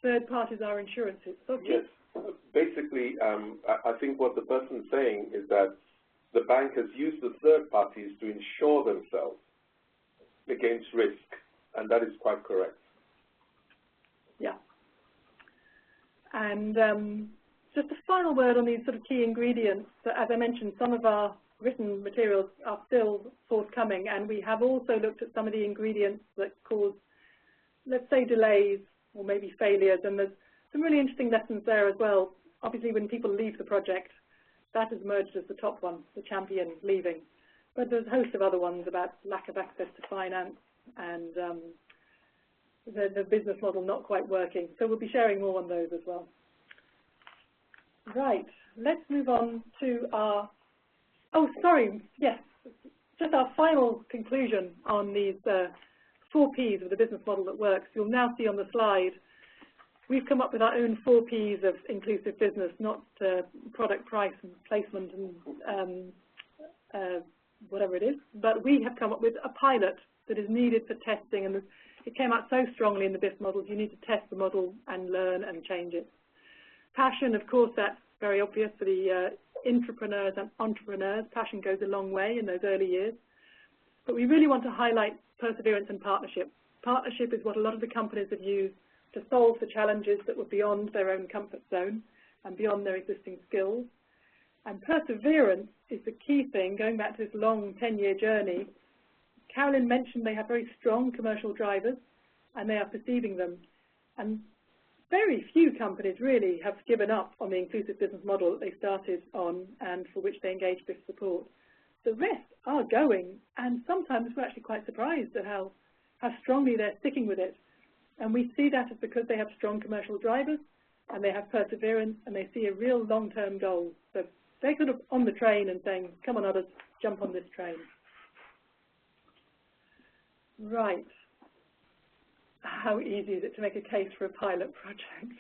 Third parties are insurances. Okay. Yes. Basically, I think what the person is saying is that the bank has used the third parties to insure themselves against risk, and that is quite correct. Yeah. And just a final word on these sort of key ingredients. So as I mentioned, some of our written materials are still forthcoming, and we have also looked at some of the ingredients that cause, let's say, delays or maybe failures, and there's some really interesting lessons there as well. Obviously, when people leave the project, that has emerged as the top one, the champion leaving. But there's a host of other ones about lack of access to finance and the business model not quite working. So we'll be sharing more on those as well. Right, let's move on to our, just our final conclusion on these 4 Ps of the business model that works. You'll now see on the slide, we've come up with our own 4 Ps of inclusive business, not product, price, and placement, and whatever it is, but we have come up with a pilot that is needed for testing, and it came out so strongly in the BIF model. You need to test the model and learn and change it. Passion, of course, that's very obvious for the intrapreneurs and entrepreneurs. Passion goes a long way in those early years. But we really want to highlight perseverance and partnership. Partnership is what a lot of the companies have used to solve the challenges that were beyond their own comfort zone and beyond their existing skills. And perseverance is the key thing, going back to this long 10-year journey. Carolyn mentioned they have very strong commercial drivers, and they are perceiving them. And very few companies really have given up on the inclusive business model that they started on and for which they engage BIF support. The rest are going, and sometimes we're actually quite surprised at how strongly they're sticking with it. And we see that as because they have strong commercial drivers, and they have perseverance, and they see a real long-term goal. So they're sort of on the train and saying, come on others, jump on this train. Right. How easy is it to make a case for a pilot project?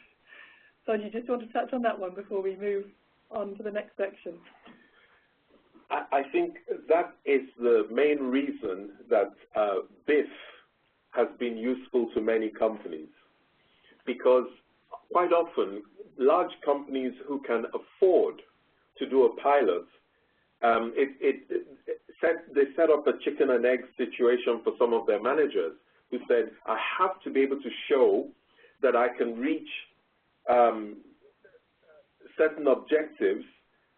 So do you just want to touch on that one before we move on to the next section? I think that is the main reason that BIF has been useful to many companies, because quite often large companies who can afford to do a pilot, they set up a chicken and egg situation for some of their managers who said, I have to be able to show that I can reach certain objectives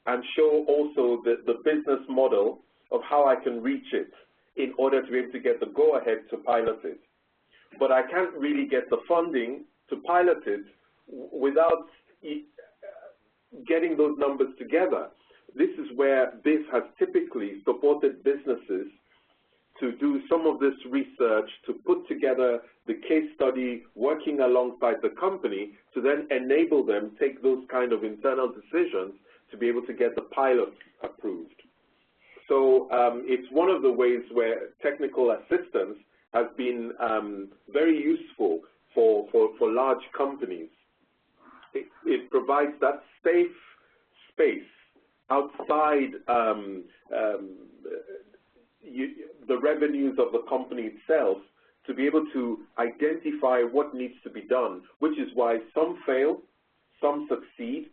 and show also the business model of how I can reach it in order to be able to get the go-ahead to pilot it. But I can't really get the funding to pilot it without getting those numbers together. This is where BIF has typically supported businesses to do some of this research, to put together the case study, working alongside the company, to then enable them take those kind of internal decisions to be able to get the pilot approved. So it's one of the ways where technical assistance has been very useful for large companies. It provides that safe space outside the revenues of the company itself to be able to identify what needs to be done, which is why some fail, some succeed.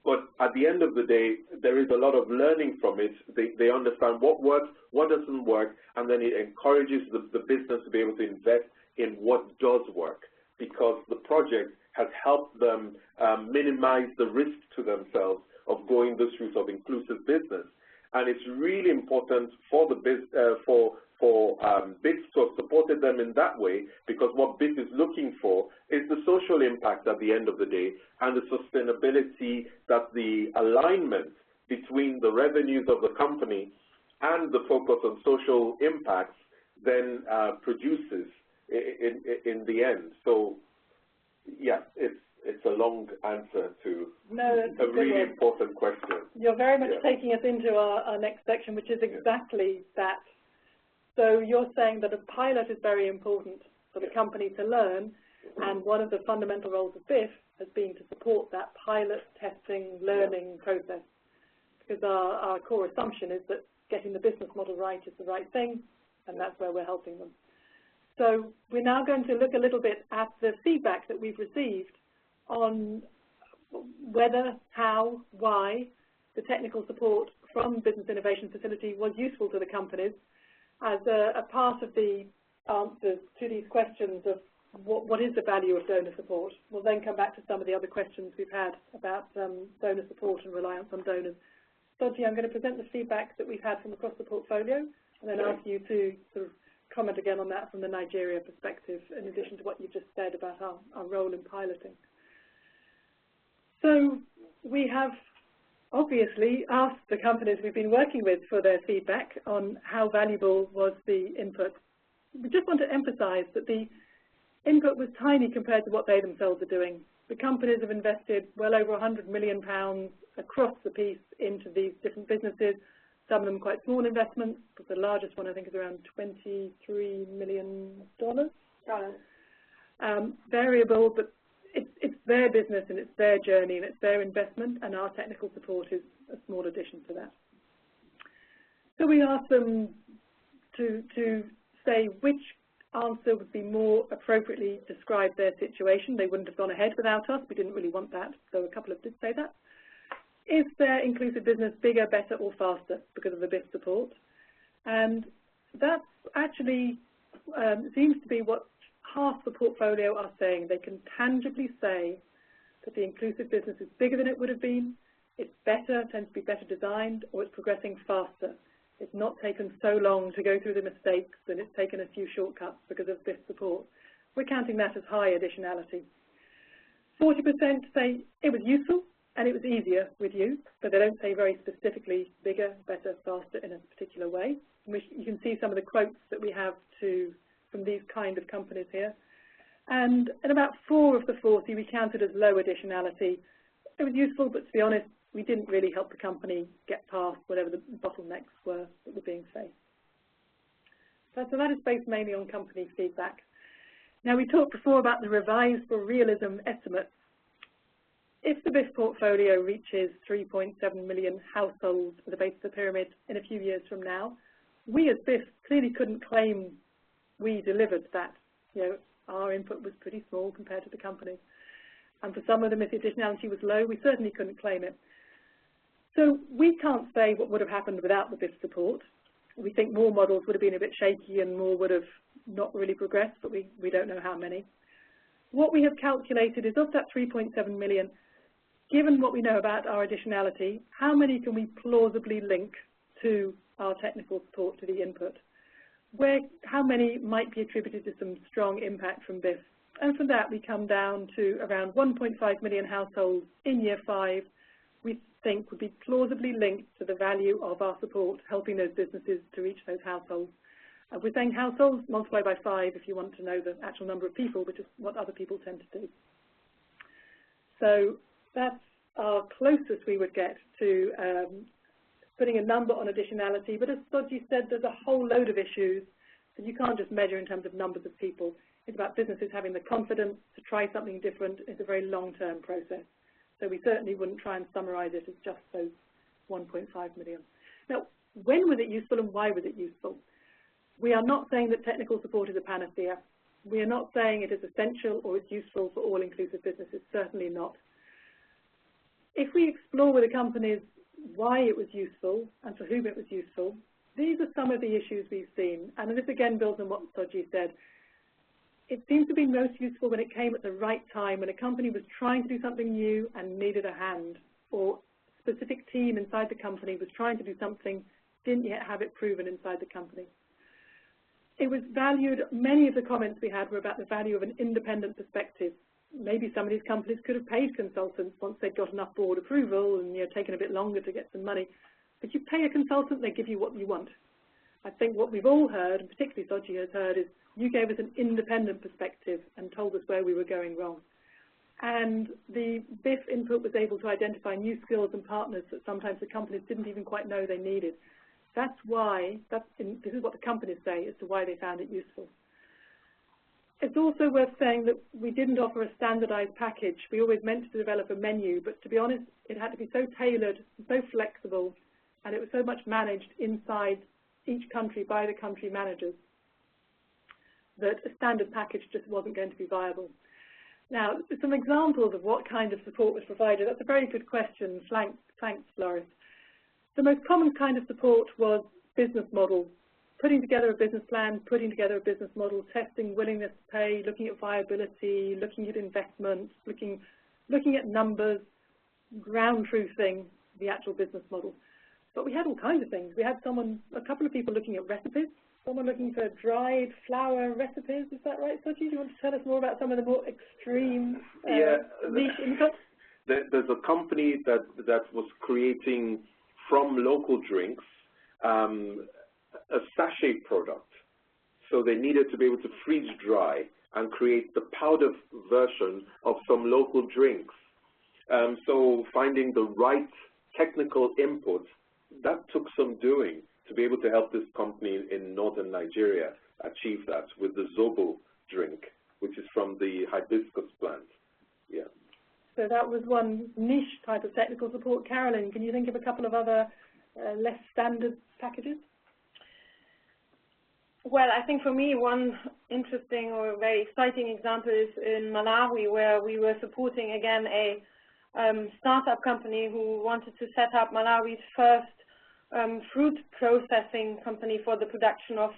But at the end of the day, there is a lot of learning from it. They understand what works, what doesn't work, and then it encourages the business to be able to invest in what does work, because the project has helped them minimize the risk to themselves of going this route of inclusive business. And it's really important for the BIF to have supported them in that way, because what BIF is looking for is the social impact at the end of the day, and the sustainability, that the alignment between the revenues of the company and the focus on social impacts then produces in the end. So, yeah, it's a long answer to a really important question. You're very much taking us into our next section, which is exactly that. So you're saying that a pilot is very important for the company to learn, and one of the fundamental roles of BIF has been to support that pilot testing, learning process, because our core assumption is that getting the business model right is the right thing, and that's where we're helping them. So we're now going to look a little bit at the feedback that we've received on whether, how, why the technical support from Business Innovation Facility was useful to the companies as a part of the answers to these questions of what is the value of donor support. We'll then come back to some of the other questions we've had about donor support and reliance on donors. Dodgy, I'm going to present the feedback that we've had from across the portfolio, and then ask you to sort of comment again on that from the Nigeria perspective, in addition to what you just said about our role in piloting. So we have obviously asked the companies we've been working with for their feedback on how valuable was the input. We just want to emphasize that the input was tiny compared to what they themselves are doing. The companies have invested well over £100 million across the piece into these different businesses, some of them quite small investments, but the largest one I think is around $23 million. Variable, but it's their business and it's their journey and it's their investment, and our technical support is a small addition to that. So we asked them to say which answer would be more appropriately describe their situation. They wouldn't have gone ahead without us. We didn't really want that, though a couple of did say that. Is their inclusive business bigger, better, or faster because of the BIF support? And that actually seems to be what half the portfolio are saying. They can tangibly say that the inclusive business is bigger than it would have been, it's better, tends to be better designed, or it's progressing faster. It's not taken so long to go through the mistakes, and it's taken a few shortcuts because of BIF support. We're counting that as high additionality. 40% say it was useful and it was easier with you, but they don't say very specifically bigger, better, faster in a particular way. You can see some of the quotes that we have from these kind of companies here. And about 4 of the 40 we counted as low additionality. It was useful, but to be honest, we didn't really help the company get past whatever the bottlenecks were that were being faced. So that is based mainly on company feedback. Now, we talked before about the revised for realism estimates. If the BIF portfolio reaches 3.7 million households at the base of the pyramid in a few years from now, we as BIF clearly couldn't claim we delivered that. Our input was pretty small compared to the companies. And for some of them, if the additionality was low, we certainly couldn't claim it. So we can't say what would have happened without the BIF support. We think more models would have been a bit shaky and more would have not really progressed, but we don't know how many. What we have calculated is of that 3.7 million, given what we know about our additionality, how many can we plausibly link to our technical support, to the input? How many might be attributed to some strong impact from BIF? And from that, we come down to around 1.5 million households in year 5 we think would be plausibly linked to the value of our support, helping those businesses to reach those households. We're saying households multiplied by 5 if you want to know the actual number of people, which is what other people tend to do. So that's our closest we would get to putting a number on additionality. But as Soji said, there's a whole load of issues that you can't just measure in terms of numbers of people. It's about businesses having the confidence to try something different. It's a very long-term process. So we certainly wouldn't try and summarize it as just those 1.5 million. Now, when was it useful and why was it useful? We are not saying that technical support is a panacea. We are not saying it is essential or it's useful for all-inclusive businesses, certainly not. If we explore with the companies why it was useful and for whom it was useful, these are some of the issues we've seen. And this again builds on what Soji said. It seems to be most useful when it came at the right time, when a company was trying to do something new and needed a hand, or a specific team inside the company was trying to do something, didn't yet have it proven inside the company. It was valued, many of the comments we had were about the value of an independent perspective. Maybe some of these companies could have paid consultants once they'd got enough board approval and taken a bit longer to get some money. But you pay a consultant, they give you what you want. I think what we've all heard, and particularly Soji has heard, is you gave us an independent perspective and told us where we were going wrong. And the BIF input was able to identify new skills and partners that sometimes the companies didn't even quite know they needed. That's why, this is what the companies say as to why they found it useful. It's also worth saying that we didn't offer a standardized package. We always meant to develop a menu, but to be honest, it had to be so tailored, so flexible, and it was so much managed inside each country by the country managers that a standard package just wasn't going to be viable. Now, some examples of what kind of support was provided. That's a very good question. Thanks, Loris. The most common kind of support was business models, putting together a business plan, putting together a business model, testing willingness to pay, looking at viability, looking at investments, looking at numbers, ground truthing the actual business model. But we had all kinds of things. We had a couple of people looking at recipes, someone looking for dried flour recipes. Is that right, Soji? Do you want to tell us more about some of the more extreme niche inputs? There's a company that was creating from local drinks a sachet product. So they needed to be able to freeze dry and create the powder version of some local drinks. So finding the right technical input, that took some doing to be able to help this company in northern Nigeria achieve that with the Zobo drink, which is from the hibiscus plant. Yeah. So that was one niche type of technical support. Carolyn, can you think of a couple of other less standard packages? Well, I think for me one interesting or very exciting example is in Malawi, where we were supporting again a startup company who wanted to set up Malawi's first fruit processing company for the production of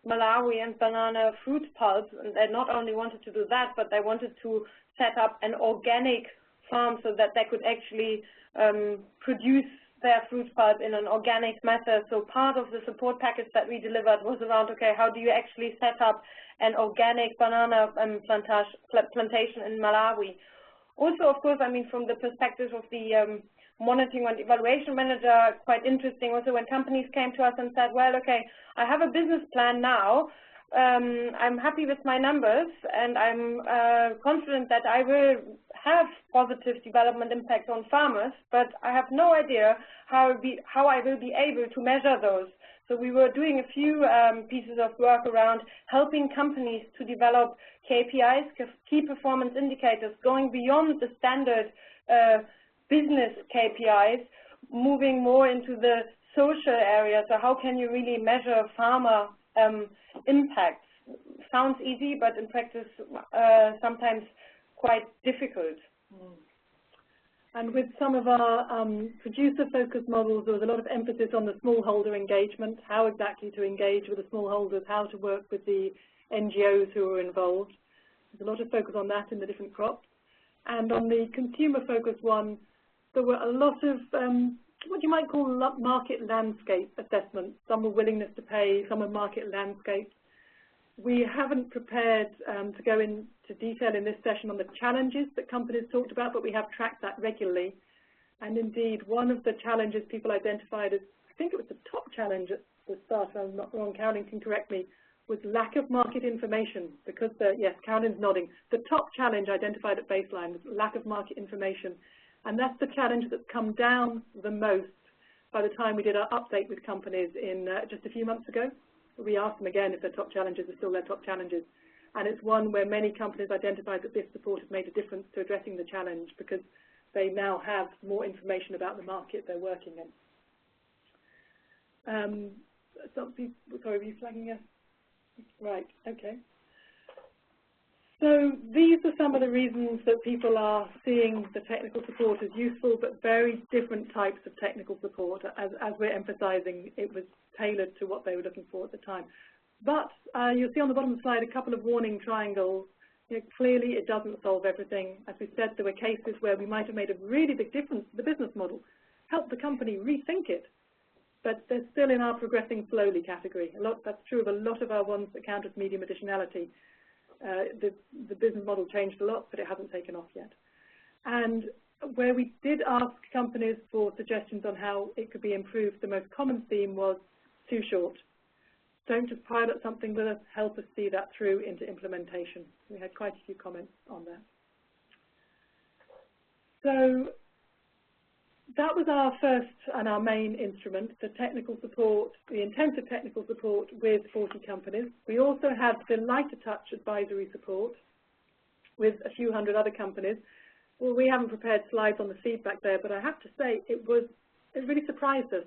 Malawi and banana fruit pulp. And they not only wanted to do that, but they wanted to set up an organic farm so that they could actually produce their fruit pulp in an organic method. So part of the support package that we delivered was around, okay, how do you actually set up an organic banana plantation in Malawi? Also, of course, I mean, from the perspective of the monitoring and evaluation manager, quite interesting also when companies came to us and said, well, okay, I have a business plan now. I'm happy with my numbers, and I'm confident that I will have positive development impact on farmers, but I have no idea how I will be able to measure those. So we were doing a few pieces of work around helping companies to develop KPIs, key performance indicators, going beyond the standard business KPIs, moving more into the social area. So how can you really measure farmer impacts? sounds easy, but in practice sometimes quite difficult. And with some of our producer-focused models, there was a lot of emphasis on the smallholder engagement, how exactly to engage with the smallholders, how to work with the NGOs who were involved. There's a lot of focus on that in the different crops. And on the consumer-focused one, there were a lot of what you might call market landscape assessments. Some were willingness to pay, some were market landscape. We haven't prepared to go into detail in this session on the challenges that companies talked about, but we have tracked that regularly. And indeed, one of the challenges people identified as, I think it was the top challenge at the start, if I'm not wrong, Carolyn can correct me, was lack of market information. Because, yes, Carolyn's nodding. The top challenge identified at baseline was lack of market information. And that's the challenge that's come down the most by the time we did our update with companies in just a few months ago. We asked them again if their top challenges are still their top challenges. And it's one where many companies identified that this support has made a difference to addressing the challenge because they now have more information about the market they're working in. Sorry, were you flagging us? Right, okay. So these are some of the reasons that people are seeing the technical support as useful, but very different types of technical support. As we're emphasizing, it was tailored to what they were looking for at the time. But you'll see on the bottom of the slide a couple of warning triangles. You know, clearly, it doesn't solve everything. As we said, there were cases where we might have made a really big difference to the business model, helped the company rethink it, but they're still in our progressing slowly category. That's true of a lot of our ones that count as medium additionality. The business model changed a lot, but it hasn't taken off yet. And where we did ask companies for suggestions on how it could be improved, the most common theme was too short. Don't just pilot something with us, help us see that through into implementation. We had quite a few comments on that. So that was our first and our main instrument, the technical support, the intensive technical support with 40 companies. We also had the lighter touch advisory support with a few hundred other companies. Well, we haven't prepared slides on the feedback there, but I have to say it really surprised us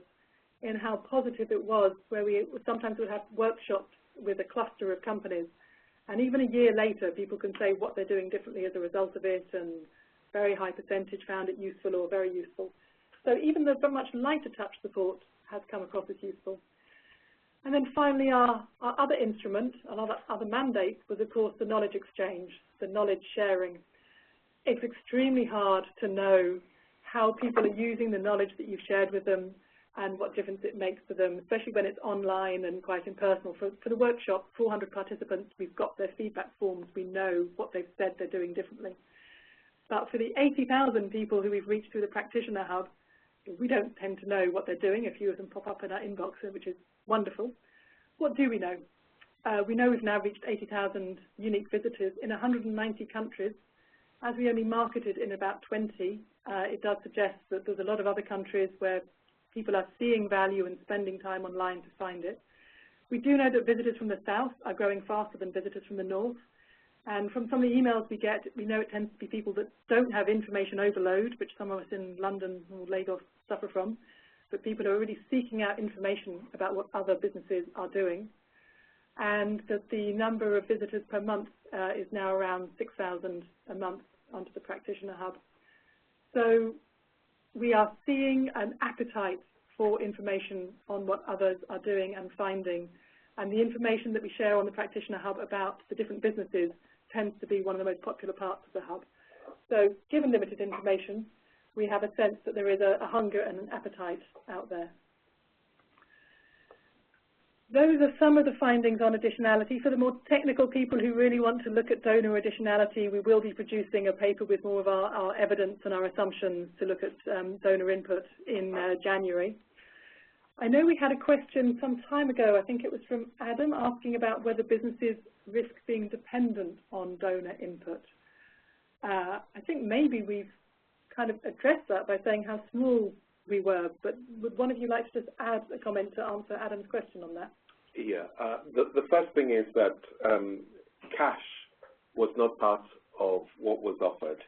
in how positive it was, where we sometimes would have workshops with a cluster of companies. And even a year later, people can say what they're doing differently as a result of it, and very high percentage found it useful or very useful. So even the much lighter touch support has come across as useful. And then finally, our other instrument, another mandate, was of course the knowledge exchange, the knowledge sharing. It's extremely hard to know how people are using the knowledge that you've shared with them and what difference it makes to them, especially when it's online and quite impersonal. For the workshop, 400 participants, we've got their feedback forms. We know what they've said they're doing differently. But for the 80,000 people who we've reached through the Practitioner Hub, we don't tend to know what they're doing. A few of them pop up in our inbox, which is wonderful. What do we know? We know we've now reached 80,000 unique visitors in 190 countries. As we only marketed in about 20, it does suggest that there's a lot of other countries where people are seeing value and spending time online to find it. We do know that visitors from the south are growing faster than visitors from the north. And from some of the emails we get, we know it tends to be people that don't have information overload, which some of us in London or Lagos suffer from, but people who are really seeking out information about what other businesses are doing. And that the number of visitors per month is now around 6,000 a month onto the Practitioner Hub. So we are seeing an appetite for information on what others are doing and finding. And the information that we share on the Practitioner Hub about the different businesses tends to be one of the most popular parts of the hub. So given limited information, we have a sense that there is a hunger and an appetite out there. Those are some of the findings on additionality. For the more technical people who really want to look at donor additionality, we will be producing a paper with more of our evidence and our assumptions to look at donor input in January. I know we had a question some time ago, I think it was from Adam, asking about whether businesses risk being dependent on donor input. I think maybe we've kind of addressed that by saying how small we were, but would one of you like to just add a comment to answer Adam's question on that? Yeah, the first thing is that cash was not part of what was offered.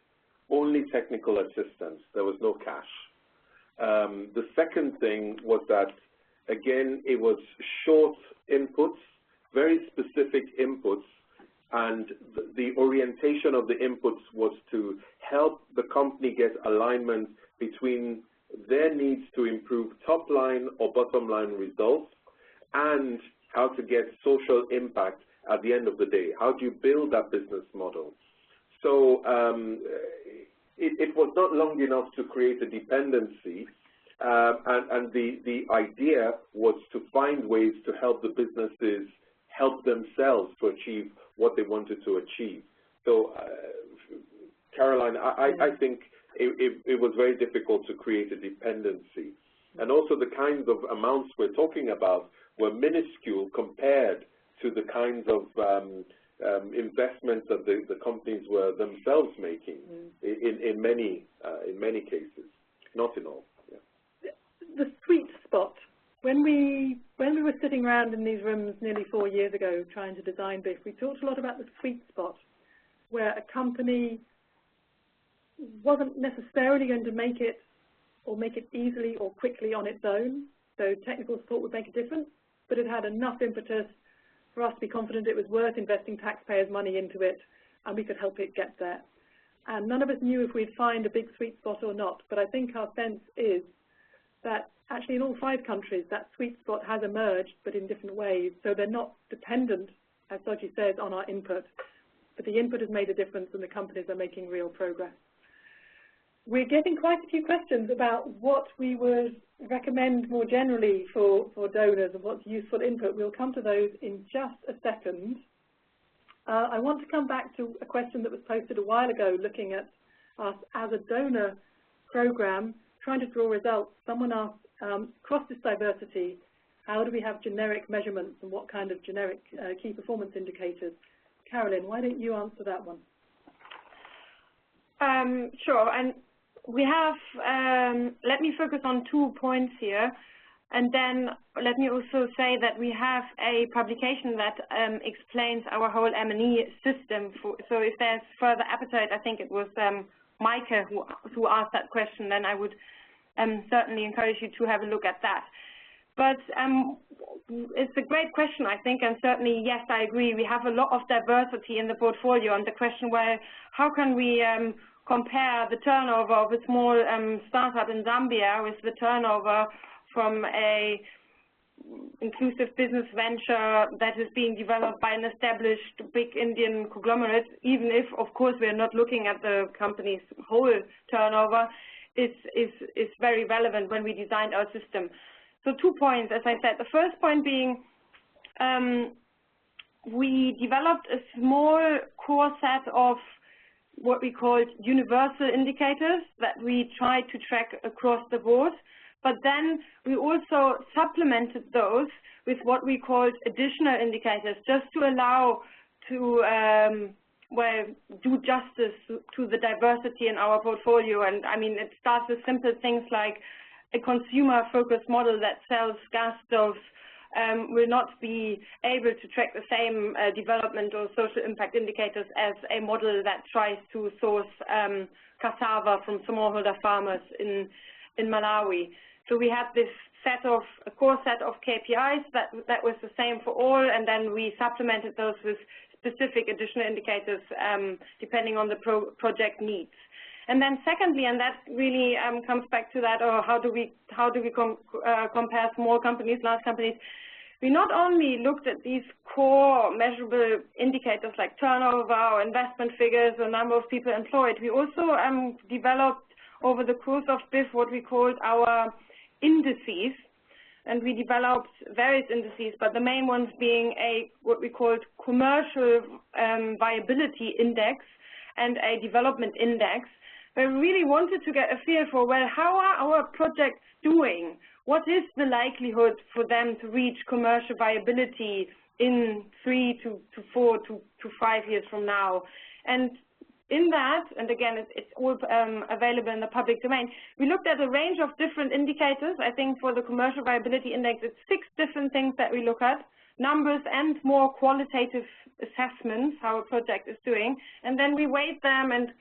Only technical assistance, there was no cash. The second thing was that, again, it was short inputs very specific inputs, and the orientation of the inputs was to help the company get alignment between their needs to improve top line or bottom line results and how to get social impact at the end of the day. How do you build that business model? So it was not long enough to create a dependency, and the idea was to find ways to help the businesses help themselves to achieve what they wanted to achieve. So, Caroline, I think it was very difficult to create a dependency. And also the kinds of amounts we're talking about were minuscule compared to the kinds of investments that the companies were themselves making in many cases, not in all. Yeah. The sweet spot. When we were sitting around in these rooms nearly 4 years ago trying to design BIF, we talked a lot about the sweet spot, where a company wasn't necessarily going to make it easily or quickly on its own. So technical support would make a difference, but it had enough impetus for us to be confident it was worth investing taxpayers' money into it, and we could help it get there. And none of us knew if we'd find a big sweet spot or not, but I think our sense is that actually in all 5 countries that sweet spot has emerged, but in different ways. So they're not dependent, as Soji says, on our input, but the input has made a difference and the companies are making real progress. We're getting quite a few questions about what we would recommend more generally for donors and what's useful input. We'll come to those in just a second. I want to come back to a question that was posted a while ago looking at us as a donor program trying to draw results. Someone asked, across this diversity, how do we have generic measurements and what kind of generic key performance indicators? Carolyn, why don't you answer that one? Sure, and we have, let me focus on 2 points here, and then let me also say that we have a publication that explains our whole M&E system. So if there's further appetite, I think it was Maike who asked that question, then I would certainly encourage you to have a look at that. But it's a great question, I think, and certainly, yes, I agree. We have a lot of diversity in the portfolio, and the question, well, how can we compare the turnover of a small startup in Zambia with the turnover from a inclusive business venture that is being developed by an established big Indian conglomerate, even if, of course, we are not looking at the company's whole turnover, is very relevant when we designed our system. So 2 points, as I said. The first point being we developed a small core set of what we called universal indicators that we tried to track across the board. But then we also supplemented those with what we called additional indicators, just to allow to well, do justice to the diversity in our portfolio. And I mean, it starts with simple things like a consumer-focused model that sells gas stoves will not be able to track the same development or social impact indicators as a model that tries to source cassava from smallholder farmers in Malawi. So we had this a core set of KPIs that was the same for all, and then we supplemented those with specific additional indicators depending on the project needs. And then secondly, and that really comes back to that, or how do we compare small companies, large companies, we not only looked at these core measurable indicators like turnover or investment figures or number of people employed, we also developed over the course of BIF what we called our indices, and we developed various indices, but the main ones being what we called commercial viability index and a development index. We really wanted to get a feel for, well, how are our projects doing? What is the likelihood for them to reach commercial viability in 3 to 4 to 5 years from now? And in that, and again, it's all available in the public domain, we looked at a range of different indicators. I think for the commercial viability index, it's 6 different things that we look at, numbers and more qualitative assessments, how a project is doing. And then we weighed them and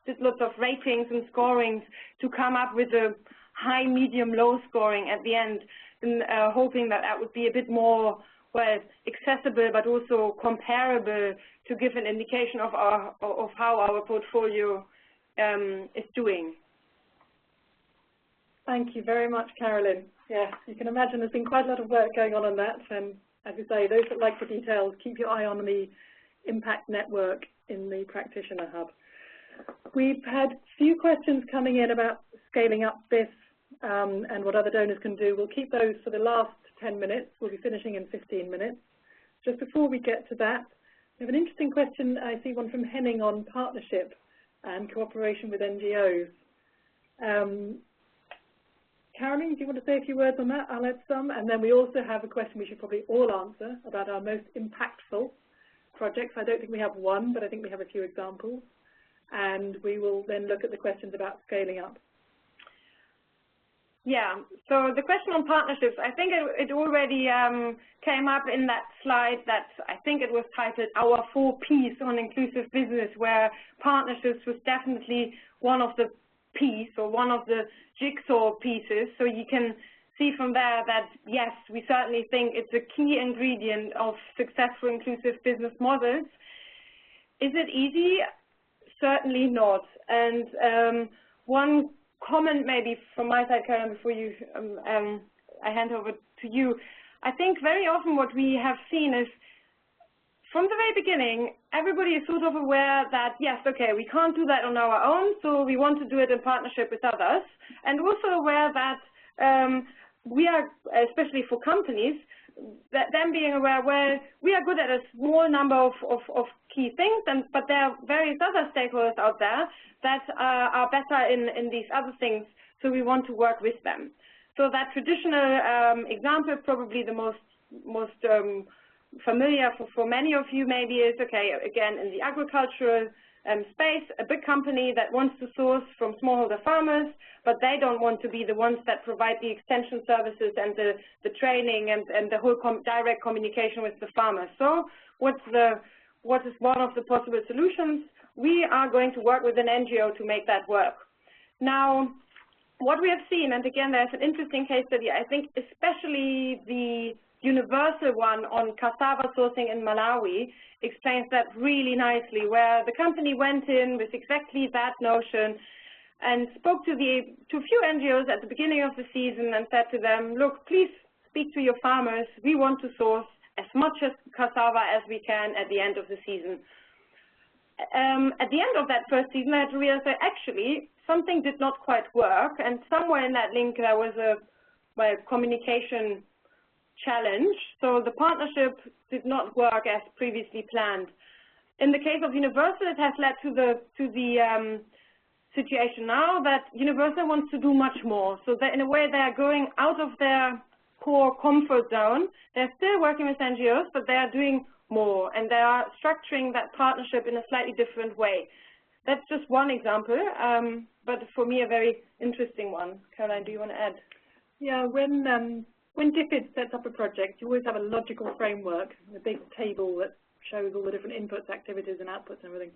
did lots of ratings and scorings to come up with a high, medium, low scoring at the end, and hoping that that would be a bit more well, accessible but also comparable to give an indication of how our portfolio is doing. Thank you very much, Carolyn. Yeah, you can imagine there's been quite a lot of work going on that, and as you say, those that like the details, keep your eye on the impact network in the Practitioner Hub. We've had a few questions coming in about scaling up BIF and what other donors can do. We'll keep those for the last 10 minutes. We'll be finishing in 15 minutes. Just before we get to that, we have an interesting question. I see one from Henning on partnership and cooperation with NGOs. Carolyn, do you want to say a few words on that? I'll add some. And then we also have a question we should probably all answer about our most impactful projects. I don't think we have one, but I think we have a few examples. And we will then look at the questions about scaling up. Yeah, so the question on partnerships, I think it already came up in that slide that I think it was titled Our 4 Ps on Inclusive Business, where partnerships was definitely one of the piece or one of the jigsaw pieces. So you can see from there that, yes, we certainly think it's a key ingredient of successful inclusive business models. Is it easy? Certainly not. And one comment maybe from my side, Karen, before you, I hand over to you. I think very often what we have seen is from the very beginning, everybody is sort of aware that, yes, okay, we can't do that on our own, so we want to do it in partnership with others, and also aware that we are, especially for companies, that them being aware, well, we are good at a small number of key things, but there are various other stakeholders out there that are better in these other things, so we want to work with them. So that traditional example, probably the most familiar for many of you maybe is, okay, again, in the agricultural space, a big company that wants to source from smallholder farmers, but they don't want to be the ones that provide the extension services and the training and the whole direct communication with the farmers. So what is one of the possible solutions? We are going to work with an NGO to make that work. Now, what we have seen, and again, there's an interesting case study, I think especially the universal one on cassava sourcing in Malawi explains that really nicely, where the company went in with exactly that notion and spoke to a few NGOs at the beginning of the season and said to them, look, please speak to your farmers. We want to source as much as cassava as we can at the end of the season. At the end of that first season, I had to realize that actually something did not quite work, and somewhere in that link there was a communication challenge, so the partnership did not work as previously planned. In the case of Universal, it has led to the situation now that Universal wants to do much more. So that in a way they are going out of their core comfort zone. They're still working with NGOs, but they are doing more, and they are structuring that partnership in a slightly different way. That's just one example, but for me a very interesting one. Caroline, do you want to add? Yeah, when DFID sets up a project, you always have a logical framework, a big table that shows all the different inputs, activities, and outputs and everything.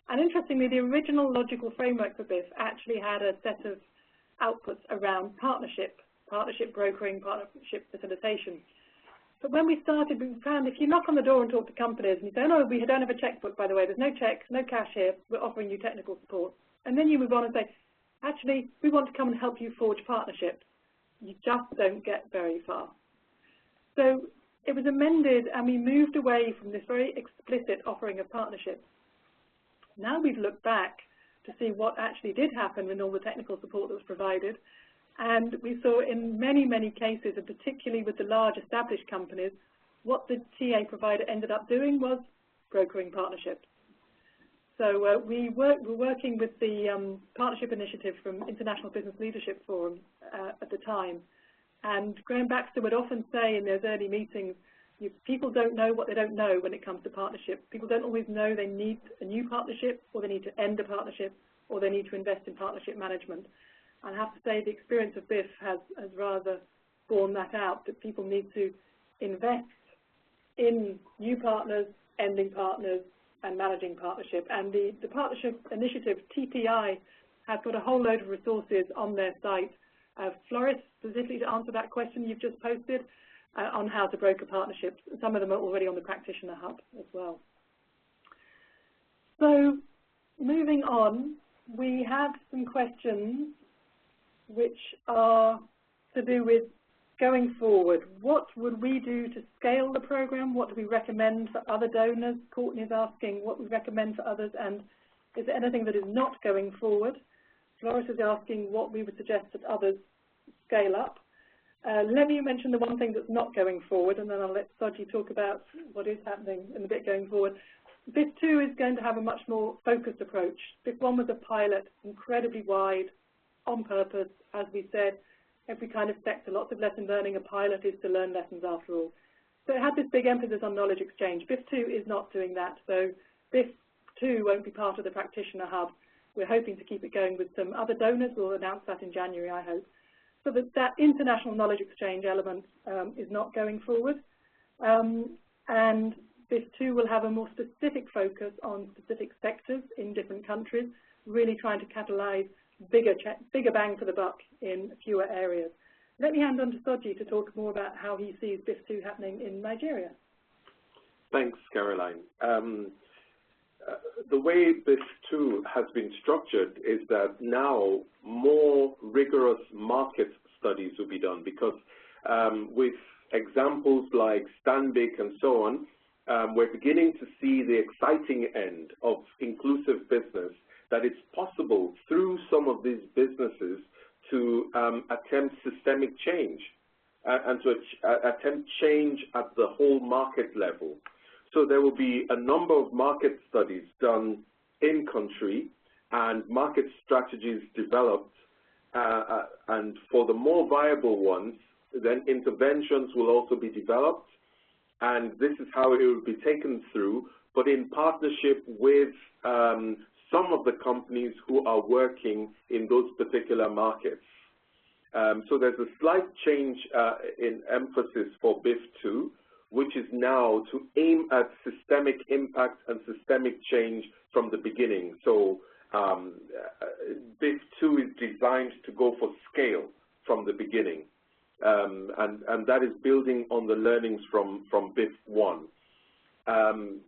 And interestingly, the original logical framework for BIF actually had a set of outputs around partnership brokering, partnership facilitation. But when we started, we found if you knock on the door and talk to companies and you say, no, we don't have a checkbook, by the way, there's no checks, no cash here, we're offering you technical support. And then you move on and say, actually, we want to come and help you forge partnerships. You just don't get very far. So it was amended and we moved away from this very explicit offering of partnerships. Now we've looked back to see what actually did happen in all the technical support that was provided. And we saw in many, many cases, and particularly with the large established companies, what the TA provider ended up doing was brokering partnerships. So we're working with the partnership initiative from International Business Leadership Forum at the time. And Graham Baxter would often say in those early meetings, people don't know what they don't know when it comes to partnership. People don't always know they need a new partnership, or they need to end a partnership, or they need to invest in partnership management. I have to say the experience of BIF has rather borne that out, that people need to invest in new partners, ending partners, and managing partnership. And the partnership initiative, TPI, has got a whole load of resources on their site. Floris, specifically to answer that question you've just posted, on how to broker partnerships. Some of them are already on the Practitioner Hub as well. So moving on, we have some questions which are to do with going forward. What would we do to scale the program? What do we recommend for other donors? Courtney is asking what we recommend for others, and is there anything that is not going forward? Floris is asking what we would suggest that others scale up. Let me mention the one thing that's not going forward, and then I'll let Soji talk about what is happening in the bit going forward. BIF2 is going to have a much more focused approach. BIF1 was a pilot, incredibly wide, on purpose, as we said, every kind of sector, lots of lesson learning. A pilot is to learn lessons after all. So it had this big emphasis on knowledge exchange. BIF2 is not doing that, so BIF2 won't be part of the Practitioner Hub. We're hoping to keep it going with some other donors. We'll announce that in January, I hope. So that international knowledge exchange element is not going forward. And BIF2 will have a more specific focus on specific sectors in different countries, really trying to catalyze bigger bang for the buck in fewer areas. Let me hand on to Soji to talk more about how he sees BIF2 happening in Nigeria. Thanks, Caroline. The way BIF2 has been structured is that now more rigorous market studies will be done, because with examples like Stanbic and so on, we're beginning to see the exciting end of inclusive business, that it's possible through some of these businesses to attempt systemic change and to attempt change at the whole market level. So there will be a number of market studies done in country and market strategies developed, and for the more viable ones, then interventions will also be developed, and this is how it will be taken through, but in partnership with some of the companies who are working in those particular markets. So there's a slight change in emphasis for BIF2, which is now to aim at systemic impact and systemic change from the beginning. So BIF2 is designed to go for scale from the beginning, and that is building on the learnings from BIF1.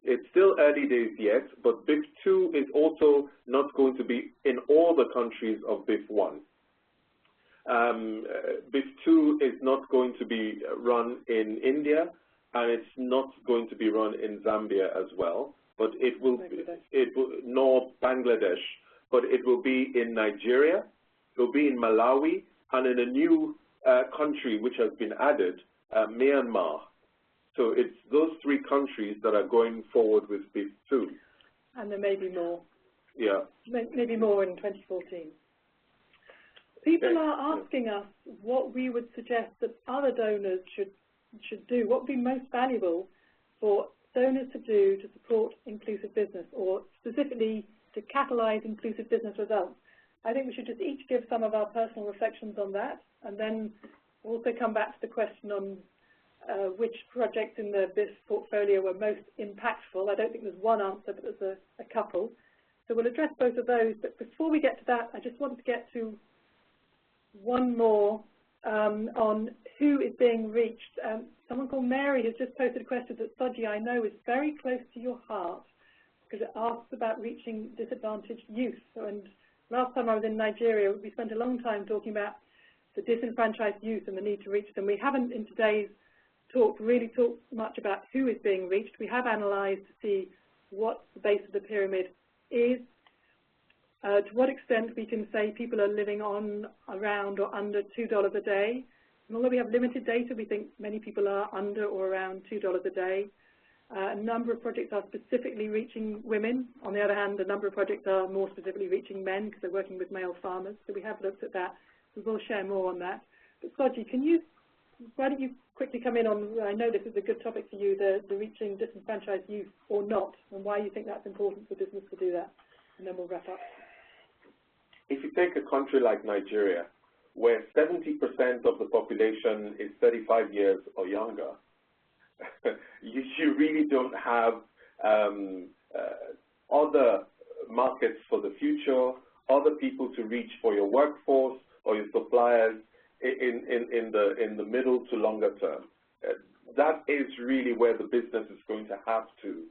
It's still early days yet, but BIF2 is also not going to be in all the countries of BIF1. BIF2 is not going to be run in India, and it's not going to be run in Zambia as well, but it will nor Bangladesh, but it will be in Nigeria, it will be in Malawi, and in a new country which has been added, Myanmar. So it's those three countries that are going forward with BIF2. And there may be more. Yeah. Maybe more in 2014. People are asking us what we would suggest that other donors should do, what would be most valuable for donors to do to support inclusive business, or specifically to catalyze inclusive business results. I think we should just each give some of our personal reflections on that, and then also come back to the question on which projects in the BIF portfolio were most impactful. I don't think there's one answer, but there's a couple. So we'll address both of those, but before we get to that, I just wanted to get to one more on who is being reached. Someone called Mary has just posted a question that, Soji, I know is very close to your heart, because it asks about reaching disadvantaged youth. And last time I was in Nigeria, we spent a long time talking about the disenfranchised youth and the need to reach them. We haven't in today's talk really talked much about who is being reached. We have analysed to see what the base of the pyramid is, to what extent we can say people are living on, around or under $2 a day. And although we have limited data, we think many people are under or around $2 a day. A number of projects are specifically reaching women. On the other hand, a number of projects are more specifically reaching men because they're working with male farmers. So we have looked at that. We will share more on that. But Soji, why don't you quickly come in on, I know this is a good topic for you, the reaching disenfranchised youth or not, and why you think that's important for business to do that, and then we'll wrap up. If you take a country like Nigeria, where 70% of the population is 35 years or younger, you really don't have other markets for the future, other people to reach for your workforce or your suppliers in the middle to longer term. that is really where the business is going to have to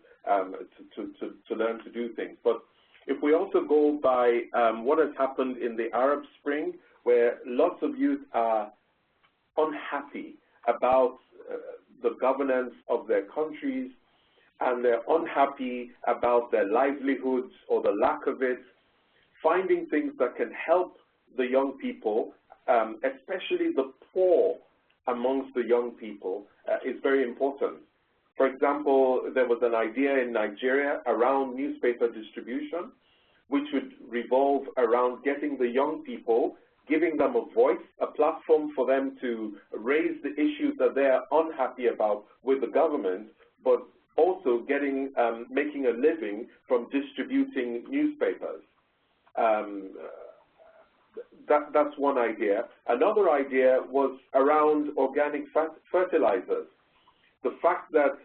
learn to do things. But if we also go by what has happened in the Arab Spring, where lots of youth are unhappy about the governance of their countries, and they're unhappy about their livelihoods or the lack of it, finding things that can help the young people, especially the poor amongst the young people, is very important. For example, there was an idea in Nigeria around newspaper distribution, which would revolve around getting the young people, giving them a voice, a platform for them to raise the issues that they are unhappy about with the government, but also getting, making a living from distributing newspapers. That's one idea. Another idea was around organic fertilizers. The fact that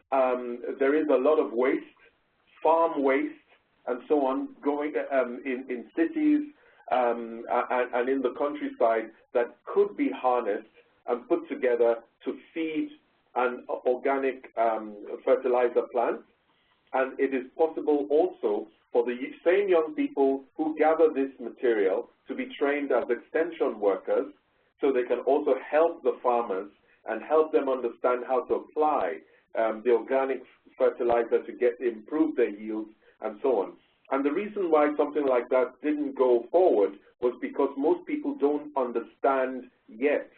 there is a lot of waste, farm waste, and so on, going in cities and in the countryside that could be harnessed and put together to feed an organic fertilizer plant. And it is possible also for the same young people who gather this material to be trained as extension workers, so they can also help the farmers and help them understand how to apply the organic fertilizer to improve their yields and so on. And the reason why something like that didn't go forward was because most people don't understand yet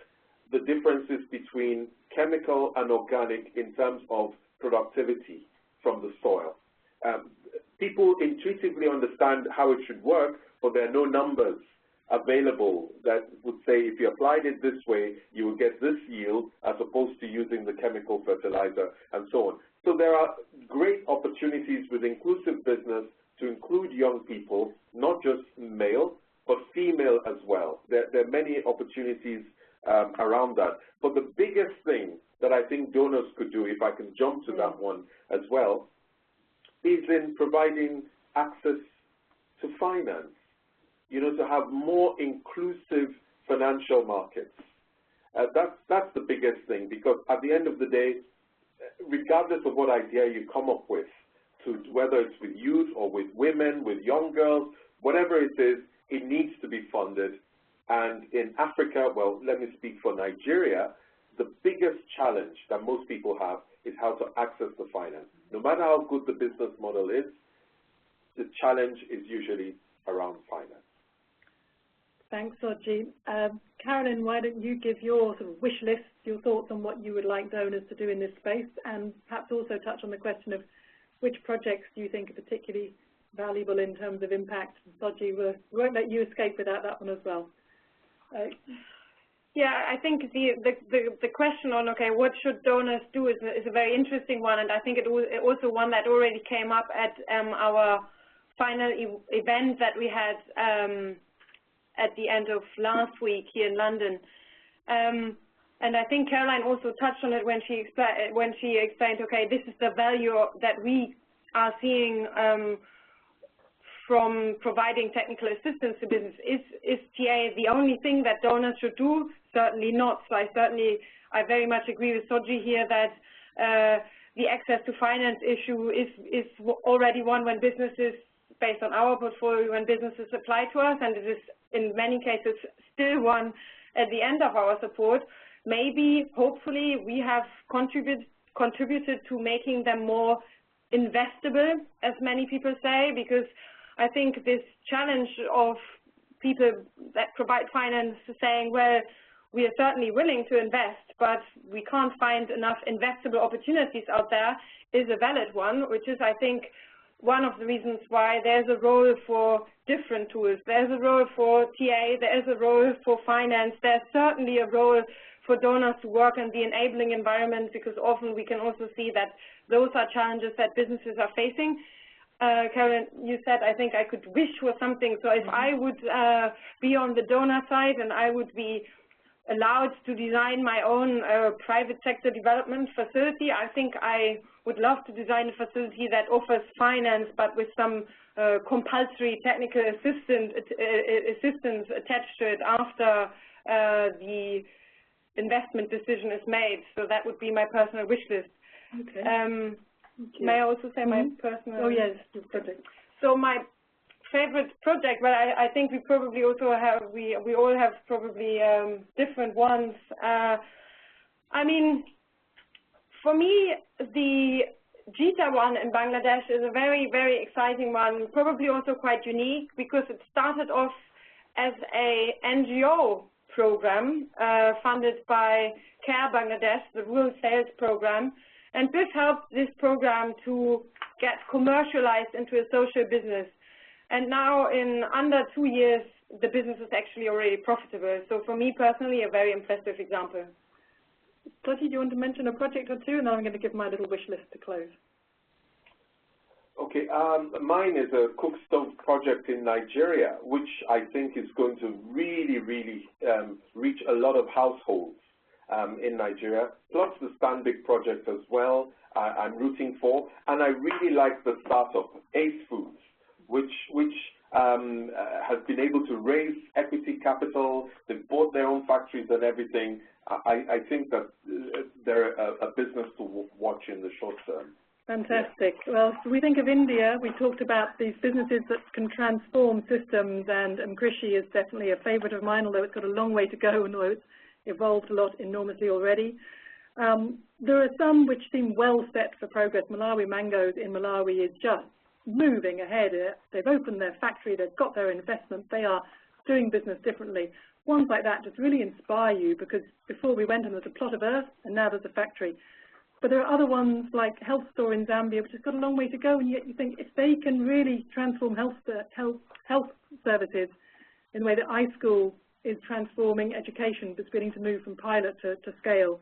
the differences between chemical and organic in terms of productivity from the soil. People intuitively understand how it should work, but there are no numbers available that would say if you applied it this way, you will get this yield as opposed to using the chemical fertilizer and so on. So there are great opportunities with inclusive business to include young people, not just male, but female as well. There are many opportunities around that. But the biggest thing that I think donors could do, if I can jump to that one as well, is in providing access to finance, you know, to have more inclusive financial markets. That's the biggest thing, because at the end of the day, regardless of what idea you come up with, whether it's with youth or with women, with young girls, whatever it is, it needs to be funded. And in Africa, well, let me speak for Nigeria, the biggest challenge that most people have is how to access the finance. No matter how good the business model is, the challenge is usually around finance. Thanks, Soji. Carolyn, why don't you give your sort of wish list, your thoughts on what you would like donors to do in this space, and perhaps also touch on the question of which projects do you think are particularly valuable in terms of impact. Soji, we won't let you escape without that one as well. Yeah, I think the question on, okay, what should donors do is a very interesting one, and I think it also one that already came up at our final event that we had at the end of last week here in London. And I think Caroline also touched on it when she explained, okay, this is the value that we are seeing from providing technical assistance to business. Is TA the only thing that donors should do? Certainly not. So I very much agree with Soji here that the access to finance issue is already one when businesses, based on our portfolio, when businesses apply to us, and it is in many cases still one at the end of our support. Maybe, hopefully, we have contributed to making them more investable, as many people say, because I think this challenge of people that provide finance saying, well, we are certainly willing to invest, but we can't find enough investable opportunities out there, is a valid one, which is, I think, one of the reasons why there's a role for different tools. There's a role for TA, there's a role for finance, there's certainly a role for donors to work in the enabling environment, because often we can also see that those are challenges that businesses are facing. Karen, you said, I think I could wish for something. So if I would be on the donor side and I would be allowed to design my own private sector development facility, I think I would love to design a facility that offers finance, but with some compulsory technical assistance attached to it after the investment decision is made. So that would be my personal wish list. Okay. May I also say my personal? Oh yes, project. So my favorite project, but I think we probably also have, we all have probably different ones. I mean, for me, the BCtA one in Bangladesh is a very, very exciting one, probably also quite unique because it started off as a NGO program funded by CARE Bangladesh, the rural sales program, and this helped this program to get commercialized into a social business. And now in under 2 years, the business is actually already profitable. So for me personally, a very impressive example. Dottie, do you want to mention a project or two, and then I'm going to give my little wish list to close. Okay, mine is a cook stove project in Nigeria, which I think is going to really, really reach a lot of households in Nigeria, plus the Stanbic project as well, I'm rooting for. And I really like the startup, Ace Foods, which has been able to raise equity capital. They've bought their own factories and everything. I think that they're a business to watch in the short term. Fantastic. Well, so we think of India. We talked about these businesses that can transform systems, and Krishi is definitely a favorite of mine, although it's got a long way to go and although it's evolved a lot enormously already. There are some which seem well set for progress. Malawi Mangoes in Malawi is just moving ahead. They've opened their factory, they've got their investment, they are doing business differently. Ones like that just really inspire you because before we went and there was a plot of earth and now there's a factory. But there are other ones like Health Store in Zambia, which has got a long way to go, and yet you think if they can really transform health services in the way that iSchool is transforming education, that's beginning to move from pilot to scale,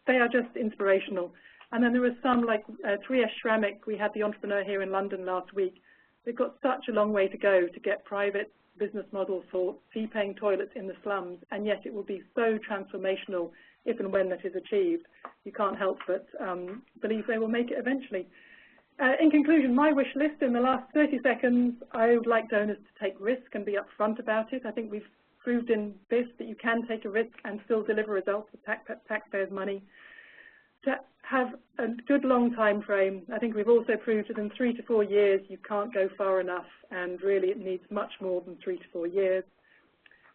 they are just inspirational. And then there are some like Triyesh Shramik. We had the entrepreneur here in London last week. They've got such a long way to go to get private business models for fee-paying toilets in the slums, and yet it will be so transformational if and when that is achieved. You can't help but believe they will make it eventually. In conclusion, my wish list in the last 30 seconds, I would like donors to take risk and be upfront about it. I think we've proved in this that you can take a risk and still deliver results with taxpayers' money. To have a good long time frame, I think we've also proved that in 3 to 4 years you can't go far enough, and really it needs much more than 3 to 4 years.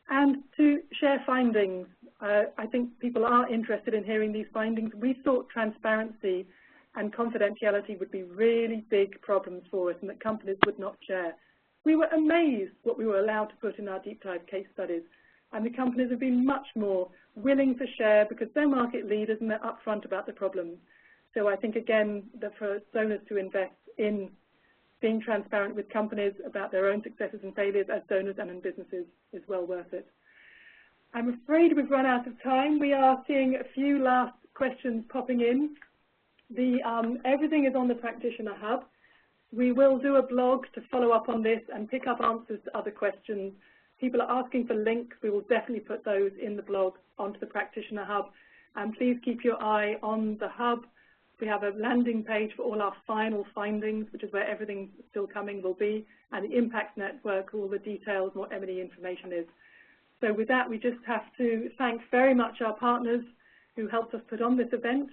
And to share findings, I think people are interested in hearing these findings. We thought transparency and confidentiality would be really big problems for us and that companies would not share. We were amazed what we were allowed to put in our deep dive case studies, and the companies have been much more willing to share because they're market leaders and they're upfront about the problems. So I think, again, that for donors to invest in being transparent with companies about their own successes and failures as donors and in businesses is well worth it. I'm afraid we've run out of time. We are seeing a few last questions popping in. Everything is on the Practitioner Hub. We will do a blog to follow up on this and pick up answers to other questions. People are asking for links. We will definitely put those in the blog onto the Practitioner Hub. And please keep your eye on the Hub. We have a landing page for all our final findings, which is where everything still coming will be, and the Impact Network, all the details, what M&E information is. So with that, we just have to thank very much our partners who helped us put on this event,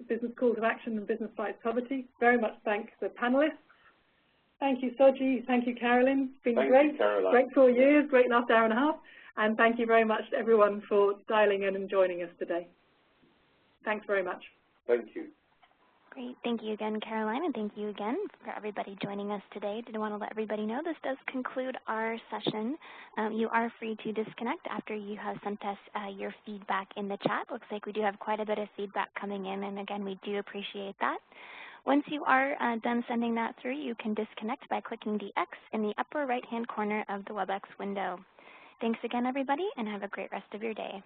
Business Calls of Action and Business Fights Poverty. Very much thank the panelists. Thank you, Soji. Thank you, Carolyn. It's been great. Caroline. Great 4 years, great last hour and a half. And thank you very much to everyone for dialing in and joining us today. Thanks very much. Thank you. Great. Thank you again, Caroline, and thank you again for everybody joining us today. Did want to let everybody know this does conclude our session. You are free to disconnect after you have sent us your feedback in the chat. Looks like we do have quite a bit of feedback coming in, and again, we do appreciate that. Once you are done sending that through, you can disconnect by clicking the X in the upper right-hand corner of the WebEx window. Thanks again, everybody, and have a great rest of your day.